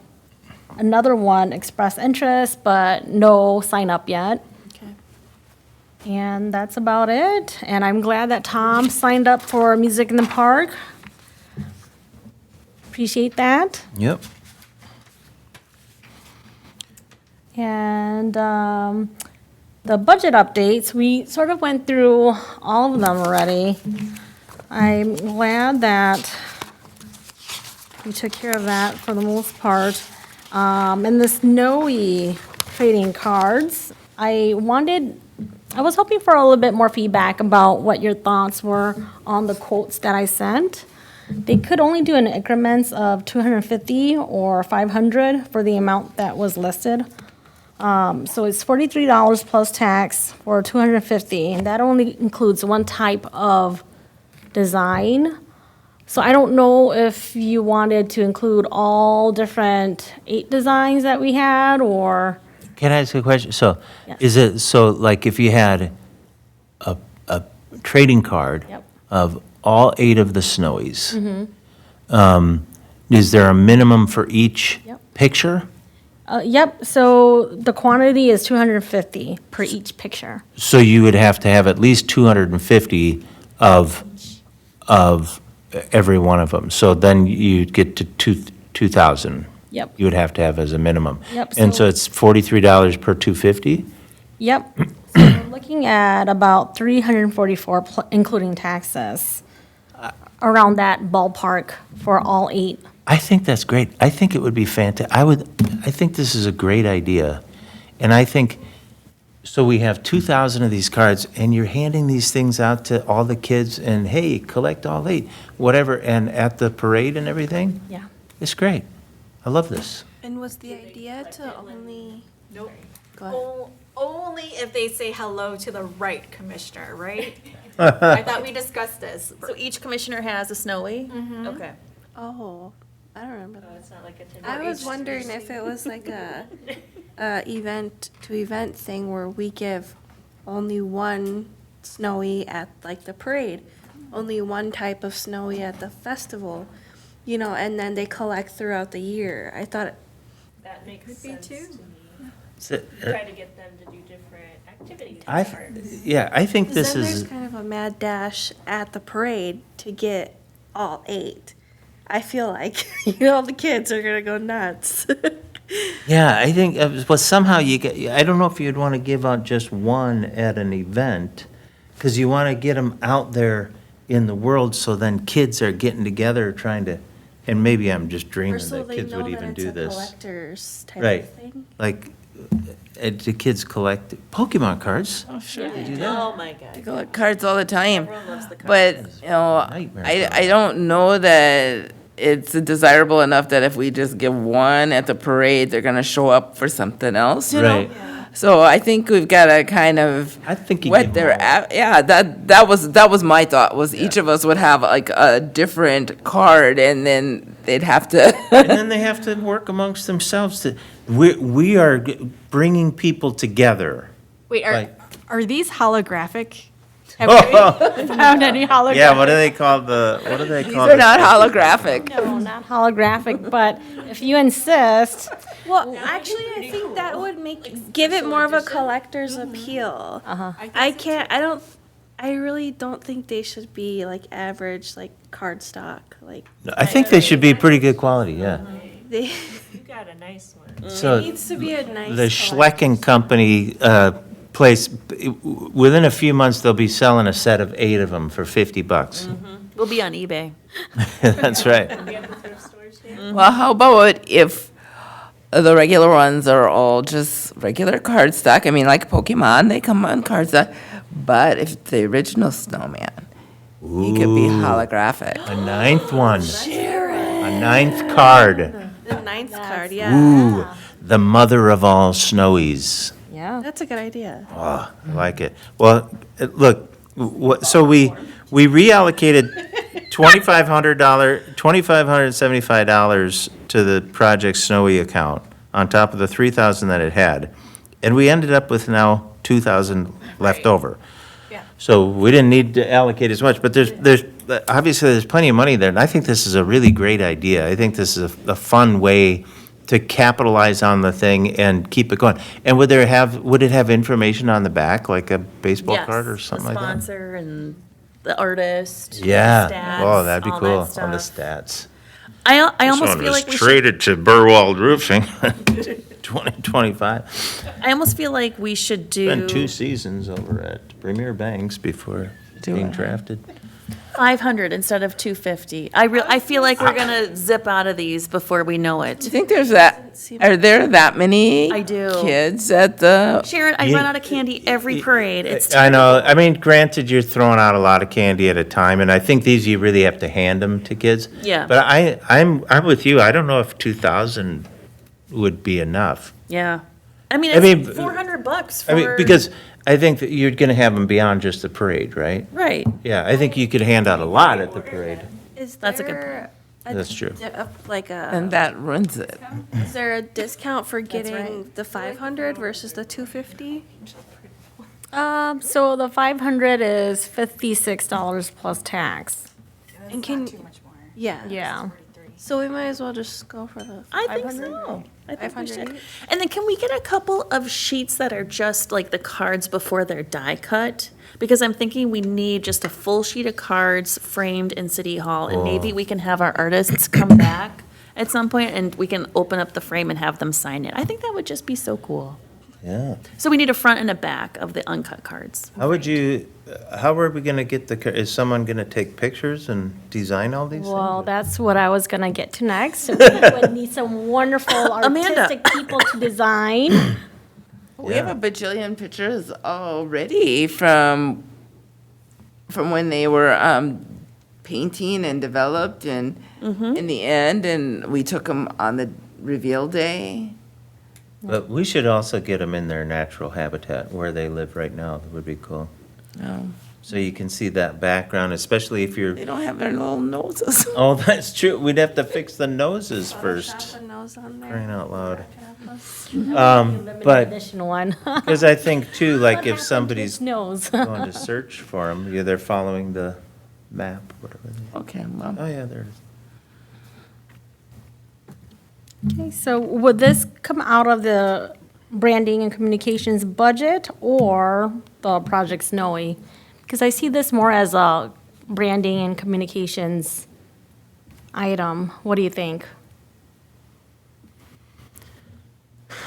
Another one expressed interest, but no sign up yet. Okay. And that's about it. And I'm glad that Tom signed up for Music in the Park. Appreciate that. Yep. And the budget updates, we sort of went through all of them already. I'm glad that we took care of that for the most part. And the snowy trading cards, I was hoping for a little bit more feedback about what your thoughts were on the quotes that I sent. They could only do in increments of 250 or 500 for the amount that was listed. So it's $43 plus tax for 250, and that only includes one type of design. So I don't know if you wanted to include all different 8 designs that we had, or, Can I ask a question? So, Yes. is it, so like if you had a trading card Yep. of all 8 of the Snowies, is there a minimum for each Yep. picture? yep, so the quantity is 250 per each picture. So you would have to have at least 250 of every one of them. So then you'd get to 2,000. Yep. You would have to have as a minimum. Yep, And so so- it's $43 per 250? Yep, so we're looking at about 344, including taxes, around that ballpark for all 8. I think that's great. I think it would be fantastic. I think this is a great idea. And I think, so we have 2,000 of these cards, and you're handing these things out to all the kids, and hey, collect all 8, whatever, and at the parade and everything? Yeah. It's great. I love this. And was the idea to only? Nope. Go ahead. Only if they say hello to the right commissioner, right? I thought we discussed this. So each commissioner has a snowy? Okay. Oh, I don't remember. Oh, it's not like a Tinder. I was wondering if it was like a event to event thing where we give only one snowy at like the parade, only one type of snowy at the festival, you know, and then they collect throughout the year. I thought, That makes Could be sense to too. me. So, Try to get them to do different activities. I, yeah, I think 'cause this then there's is, kind of a mad dash at the parade to get all 8. I feel like, you know, the kids are gonna go nuts. yeah, I think, well, somehow you get, I don't know if you'd want to give out just one at an event, because you want to get them out there in the world, so then kids are getting together trying to, and maybe I'm just Or dreaming so that they kids would know that even it's do a this. collector's type Right. of thing. Like, the kids collect Pokemon cards. Oh, sure. They do that. Oh, my God. I collect cards all the time. Everyone loves the cards. But, you know, Nightmare I don't know that it's desirable enough that if we just give one at the parade, they're gonna show up for something else, you know? Right. So I think we've gotta kind of I think you whet give their, them all. yeah, that was my thought, was each of us would have like a different card, and then they'd have to. And then they have to work amongst themselves to, we are bringing people together. Wait, Like- are these holographic? Have we found any holographic? Yeah, what do they call what do they These call are it? not holographic. No, not holographic, but if you insist, Well, actually, I think that would give it more of a collector's appeal. I really don't think they should be like average, like cardstock, like I think they should be pretty good quality, yeah. they, You got a nice one. So it needs to be a nice. the Schlecken Company place, within a few months, they'll be selling a set of 8 of them for $50. We'll be on eBay. That's right. We have the thrift stores here. Well, how about if the regular ones are all just regular cardstock? I mean, like Pokemon, they come on cardstock. But if the original snowman, he could be holographic. A 9th one. A 9th card. The 9th card, yeah. Ooh, the mother of all snowies. yeah. That's a good idea. Oh, I like it. Well, look, so we reallocated $2,575 to the Project Snowy account on top of the $3,000 that it had. And we ended up with now $2,000 left over. Yeah. So we didn't need to allocate as much, but obviously, there's plenty of money there. And I think this is a really great idea. I think this is a fun way to capitalize on the thing and keep it going. And would it have information on the back, like a baseball Yes, card or something like The that? sponsor and the artist. Yeah, stats, oh, that'd be all cool, that on the stuff. stats. I almost feel like we should, traded to Burwald Roofing, 2025. I almost feel like we should Been 2 do seasons over at Premier Banks before being drafted. 500 instead of 250. I feel like we're gonna zip out of these before we know Do you it. think are there that many I do. kids at the, Sharon, I Yeah. run out of candy every parade. It's I know, I mean, granted, you're throwing out a lot of candy at a time, and I think these you really have to hand them to kids. Yeah. But I'm with you, I don't know if 2,000 would be enough. yeah. I mean, I mean, it's $400 for. I mean, because I think that you're gonna have them beyond just the parade, right? Right. Yeah, I think you could hand out a lot at the parade. Is That's a good there That's true. and that ruins it. Is there a discount for getting right. the 500 versus the 250? So the 500 is $56 plus tax. And can, yeah. Yeah. So we might as well just go for the. I think so. I think we 500 should. each? And then can we get a couple of sheets that are just like the cards before they're die cut? Because I'm thinking we need just a full sheet of cards framed in City Hall, and maybe we can have our artists come back at some point and we can open up the frame and have them sign it. I think that would just be so cool. Yeah. So we need a front and a back of the uncut cards. How are we gonna get is someone gonna take pictures and design all these things? Well, that's what I was gonna get to next. We would need some wonderful Amanda. artistic people to design. We have a bajillion pictures already from when they were painting and developed and in the end, and we took them on the reveal day. But we should also get them in their natural habitat, where they live right now, that would be cool. No, So you can see that background, especially if you're, they don't have their little noses. oh, that's true. We'd have to fix the noses Photoshop first. a nose on there. Crying out loud. Limited But, Additional one. because I think too, like What if happened to somebody's his nose? going to search for them, yeah, they're following the map, whatever. Okay, well, Oh, yeah, there it is. Okay, so would this come out of the branding and communications budget or the Project Snowy? Because I see this more as a branding and communications item. What do you think?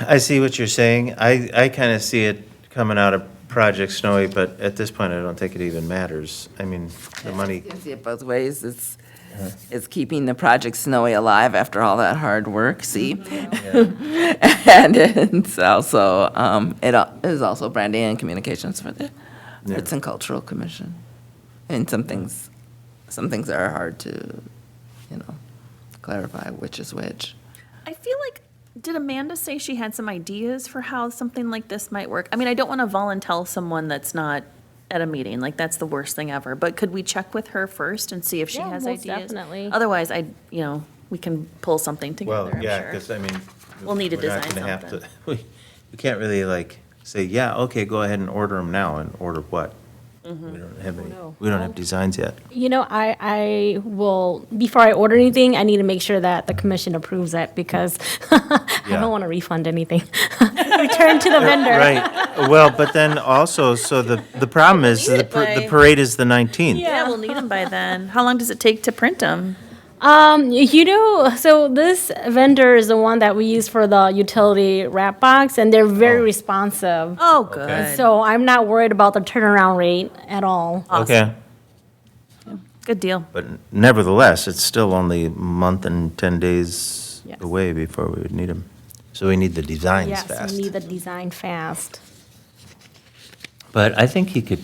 I see what you're saying. I kind of see it coming out of Project Snowy, but at this point, I don't think it even matters. I mean, the money, you can see it both ways. It's keeping the Project Snowy alive after all that hard work, see? And it's also, it is also branding and communications for the Yeah. Arts and Cultural Commission. And some things are hard to, clarify which is which. I feel like, did Amanda say she had some ideas for how something like this might work? I mean, I don't want to volunteer someone that's not at a meeting, like that's the worst thing ever. But could we check with her first and see if she Yeah, has most ideas? definitely. Otherwise, we can pull something well, together, I'm yeah, sure. because I mean. We'll need to we're not design gonna have to- something. We can't really like say, yeah, okay, go ahead and order them now, and order what? Mm-hmm. We don't have any, no. we don't have designs yet. I will, before I order anything, I need to make sure that the commission approves it because I Yeah. don't want to refund anything. Return to the vendor. Right, well, but then also, so the problem is, need it the by- parade is the 19th. Yeah, we'll need them by then. How long does it take to print them? So this vendor is the one that we use for the utility wrap box, and they're very responsive. Oh, good. So I'm not worried about the turnaround rate at all. Okay, Good deal. but nevertheless, it's still only a month and 10 days Yes. away before we would need them. So we need the designs Yes, fast. we need the design fast. But I think he could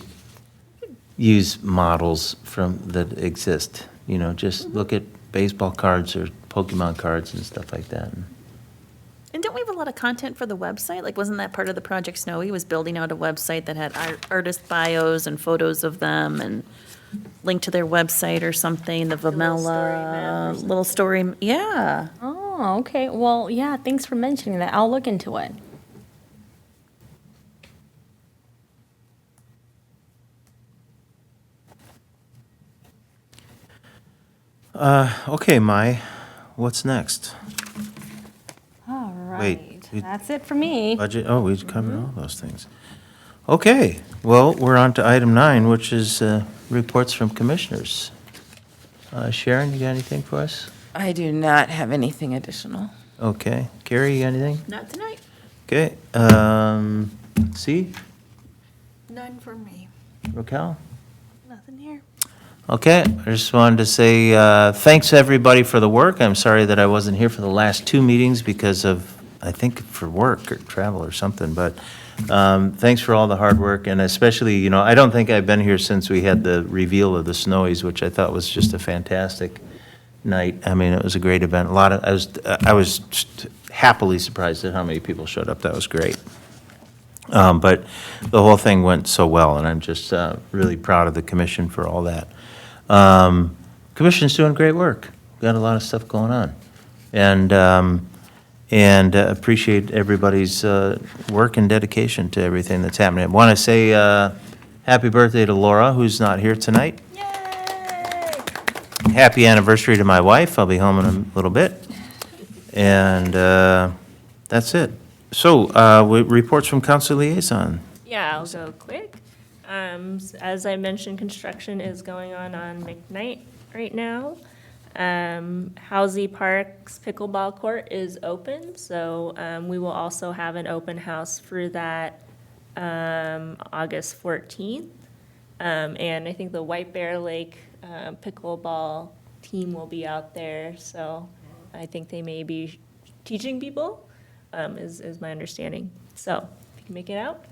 use models that exist, just look at baseball cards or Pokemon cards and stuff like that. And don't we have a lot of content for the website? Like, wasn't that part of the Project Snowy, was building out a website that had artist bios and photos of them and link to their website or something, the Vamela, little story, yeah. Oh, okay. Well, yeah, thanks for mentioning that. I'll look into it. Okay, Mai, what's next? All Wait, right. we- That's it for me. Budget, oh, we covered all those things. Okay, well, we're on to item 9, which is reports from commissioners. Sharon, you got anything for us? I do not have anything additional. Okay, Carrie, you got anything? Not tonight. Okay, C, None for me. Raquel? Nothing here. Okay, I just wanted to say thanks, everybody, for the work. I'm sorry that I wasn't here for the last 2 meetings because of, I think, for work or travel or something, but thanks for all the hard work, and especially, I don't think I've been here since we had the reveal of the Snowies, which I thought was just a fantastic night. I mean, it was a great event. I was just happily surprised at how many people showed up. That was great. But the whole thing went so well, and I'm just really proud of the commission for all that. Commission's doing great work. Got a lot of stuff going on. And appreciate everybody's work and dedication to everything that's happening. I want to say happy birthday to Laura, who's not here tonight. Happy anniversary to my wife. I'll be home in a little bit. And that's it. So, reports from council liaison. Yeah, I'll go quick. As I mentioned, construction is going on McKnight right now. Housie Park's pickleball court is open, so we will also have an open house for that August 14th. And I think the White Bear Lake pickleball team will be out there, so I think they may be teaching people, is my understanding. So if you can make it out,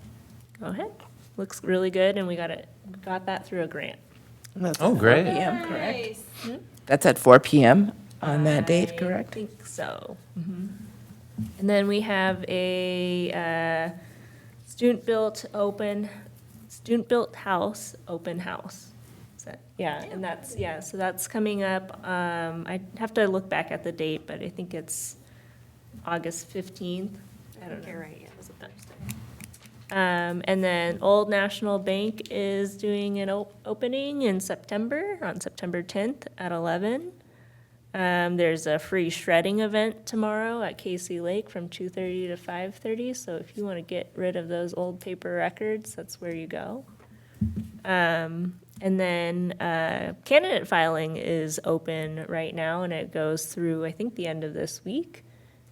go ahead. Looks really good, and we got that through a grant. That's Oh, at great. 4 p.m., correct? That's at 4 p.m. on that date, I correct? think so. And then we have a student-built open student-built house, open house. Yeah, and that's, so that's coming up. I'd have to look back at the date, but I think it's August 15th. I don't know. You're right, yeah, it was a Thursday. And then Old National Bank is doing an opening in September, on September 10th at 11. There's a free shredding event tomorrow at Casey Lake from 2:30 to 5:30. So if you want to get rid of those old paper records, that's where you go. And then candidate filing is open right now, and it goes through, I think, the end of this week.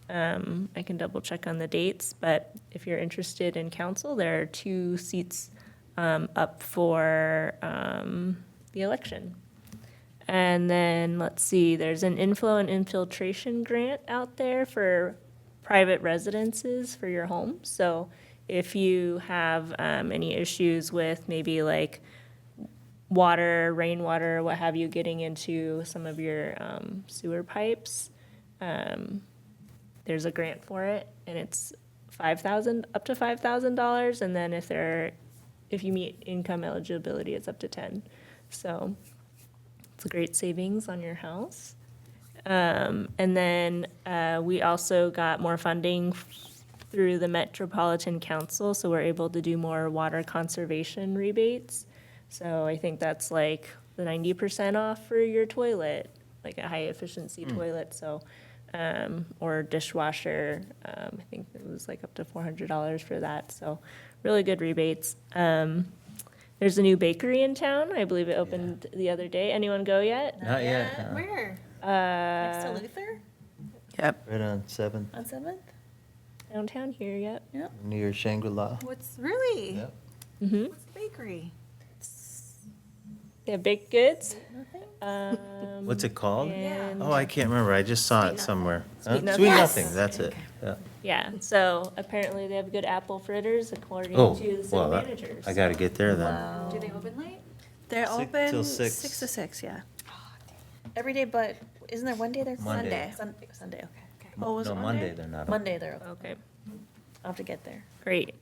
I can double check on the dates, but if you're interested in council, there are 2 seats up for the election. And then, let's see, there's an inflow and infiltration grant out there for private residences for your home. So if you have any issues with maybe like water, rainwater, what have you, getting into some of your sewer pipes, there's a grant for it, and it's $5,000, up to $5,000. And then if you meet income eligibility, it's up to 10. So it's a great savings on your house. And then we also got more funding through the Metropolitan Council, so we're able to do more water conservation rebates. So I think that's like the 90% off for your toilet, like a high-efficiency toilet, so, or dishwasher. I think it was like up to $400 for that, so really good rebates. There's a new bakery in town. I believe it opened the other day. Anyone go yet? Not yet. Where? Next to Luther Yep. Right on 7th, on 7th? Downtown here yet? near Shangri-La. What's really? Yep. Mm-hmm. What's the bakery? They have baked goods. What's it called? And Oh, I can't remember. I just saw it somewhere. Huh? Sweet Nothing. Sweet Yes. Nothing, that's it. Yeah. yeah, so apparently they have good apple fritters according Oh, to the city well, managers. I gotta get there then. Do they open late? They're Six open till 6 6. to 6, yeah. Every day, but isn't there one day they're Monday. Sunday, okay. Oh, was No, it Monday they're not open. Monday they're open. Okay. I'll have to get there. Great.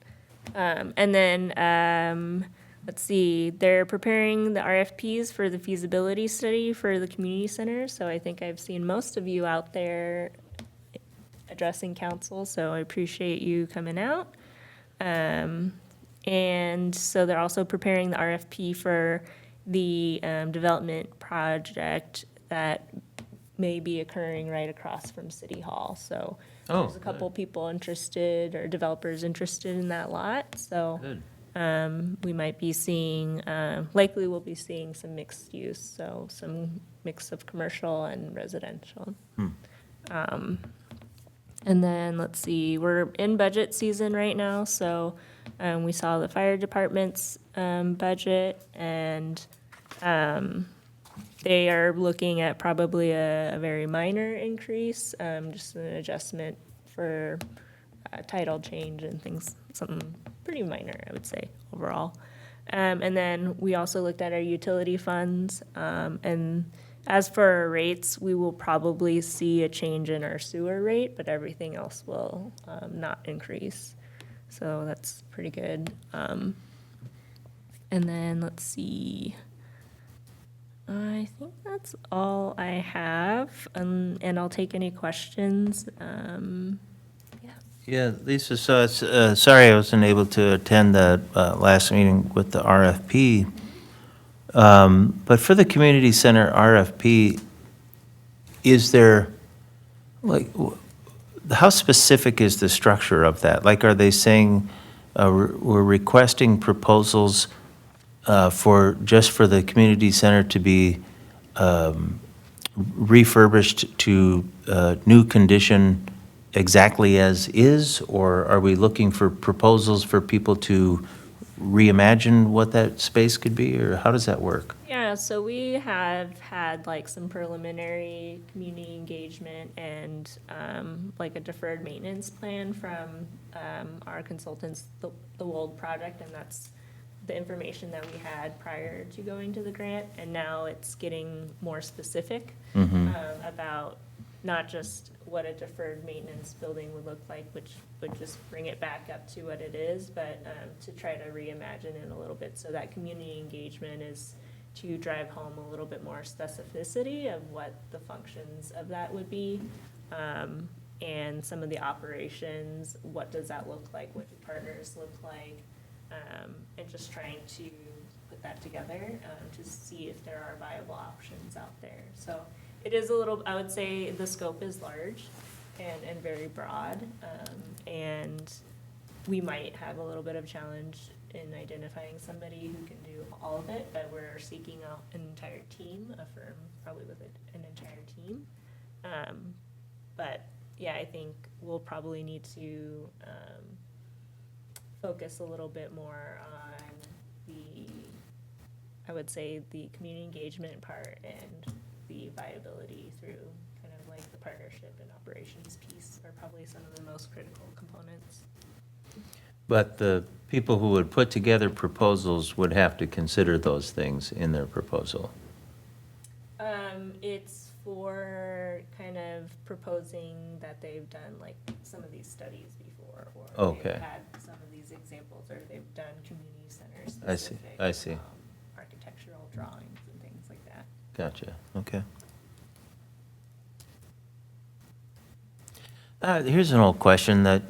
And then, let's see, they're preparing the RFPs for the feasibility study for the community center. So I think I've seen most of you out there addressing council, so I appreciate you coming out. And so they're also preparing the RFP for the development project that may be occurring right across from City Hall. So Oh, there's a couple people interested, or developers interested in that lot, so Good. we might be seeing, likely we'll be seeing some mixed use, so some mix of commercial and residential. And then, let's see, we're in budget season right now, so we saw the fire department's budget, and they are looking at probably a very minor increase, just an adjustment for title change and things, something pretty minor, I would say, overall. And then we also looked at our utility funds, and as for our rates, we will probably see a change in our sewer rate, but everything else will not increase. So that's pretty good. And then, let's see. I think that's all I have, and I'll take any questions. Yeah, Lisa, so it's, sorry I wasn't able to attend the last meeting with the RFP. But for the community center RFP, is there, like, how specific is the structure of that? Like, are they saying we're requesting proposals just for the community center to be refurbished to new condition exactly as is? Or are we looking for proposals for people to reimagine what that space could be? Or how does that work? Yeah, so we have had like some preliminary community engagement and like a deferred maintenance plan from our consultants, the Wold Project, and that's the information that we had prior to going to the grant, and now it's getting more specific about not just what a deferred maintenance building would look like, which would just bring it back up to what it is, but to try to reimagine it a little bit so that community engagement is to drive home a little bit more specificity of what the functions of that would be. And some of the operations, what does that look like, what do partners look like, and just trying to put that together to see if there are viable options out there. So it is a little, I would say the scope is large and very broad, and we might have a little bit of challenge in identifying somebody who can do all of it, but we're seeking out an entire team, a firm probably with an entire team. But yeah, I think we'll probably need to focus a little bit more on I would say, the community engagement part and the viability through kind of like the partnership and operations piece are probably some of the most critical components. But the people who would put together proposals would have to consider those things in their proposal. It's for kind of proposing that they've done like some of these studies before, or Okay. they've had some of these examples, or they've done community center I see, specific, I see. architectural drawings and things like that. Gotcha, okay. Here's an old question that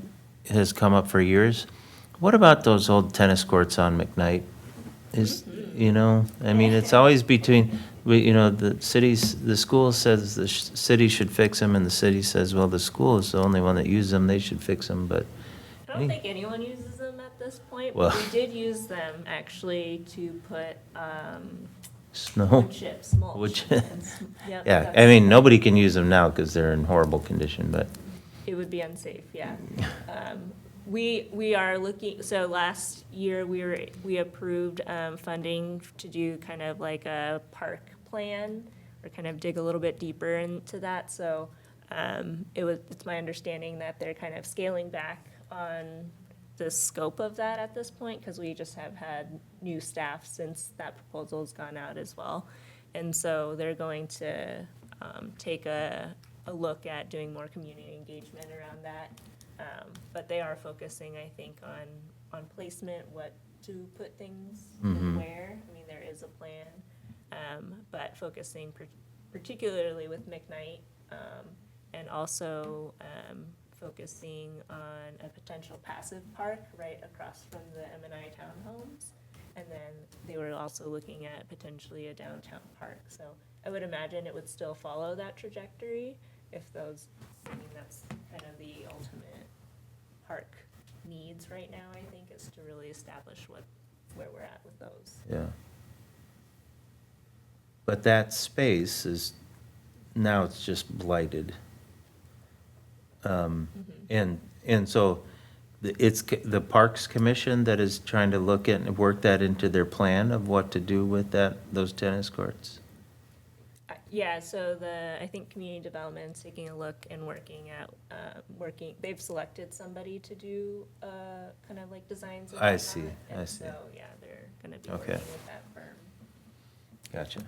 has come up for years. What about those old tennis courts on McKnight? I mean, it's always between, the school says the city should fix them, and the city says, well, the school is the only one that uses them, they should fix them, but. I don't think anyone uses them at this point, Well- but we did use them actually to put Snow. wood chips, mulch. Wood chip. and yep, Yeah, I that's- mean, nobody can use them now because they're in horrible condition, but, It would be unsafe, yeah. We are looking, so last year, we approved funding to do kind of like a park plan, or kind of dig a little bit deeper into that, so it's my understanding that they're kind of scaling back on the scope of that at this point, because we just have had new staff since that proposal's gone out as well. And so they're going to take a look at doing more community engagement around that. But they are focusing, I think, on placement, what to put things and where. I mean, there is a plan, but focusing particularly with McKnight, and also focusing on a potential passive park right across from the M&I townhomes. And then they were also looking at potentially a downtown park. So I would imagine it would still follow that trajectory if those, I mean, that's kind of the ultimate park needs right now, I think, is to really establish where we're at with those. yeah. But that space is, now it's just blighted. And so it's the Parks Commission that is trying to look at and work that into their plan of what to do with those tennis courts? Yeah, so I think community development's taking a look and working at, they've selected somebody to do kind of like designs and I whatnot. see, I And see. so, yeah, they're gonna be Okay. working with that firm. Gotcha.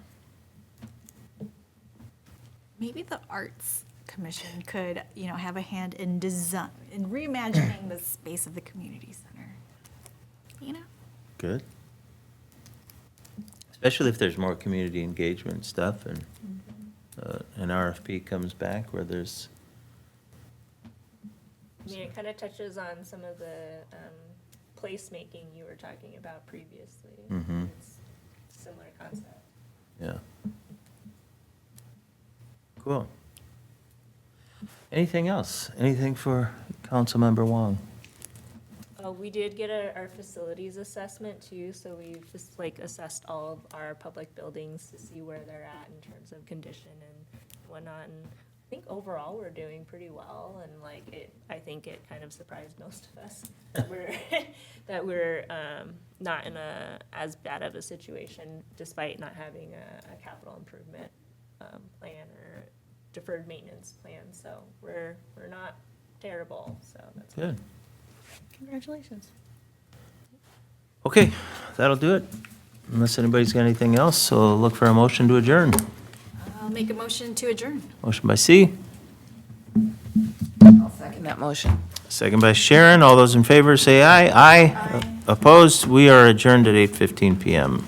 Maybe the Arts Commission could, have a hand in design, in reimagining the space of the community center. Good. Especially if there's more community engagement stuff and an RFP comes back where there's, I mean, it kind of touches on some of the placemaking you were talking about previously. Mhm. It's a similar concept. yeah. Cool. Anything else? Anything for Councilmember Wong? We did get our facilities assessment too, so we've just like assessed all of our public buildings to see where they're at in terms of condition and whatnot. And I think overall we're doing pretty well, and I think it kind of surprised most of us that we're not in as bad of a situation despite not having a capital improvement plan or deferred maintenance plan. So we're not terrible. So that's Good. Congratulations. Okay, that'll do it. Unless anybody's got anything else, so look for a motion to adjourn. I'll make a motion to adjourn. Motion by C, second that motion. Second by Sharon. All those in favor say aye. Aye. Opposed? We are adjourned at 8:15 PM.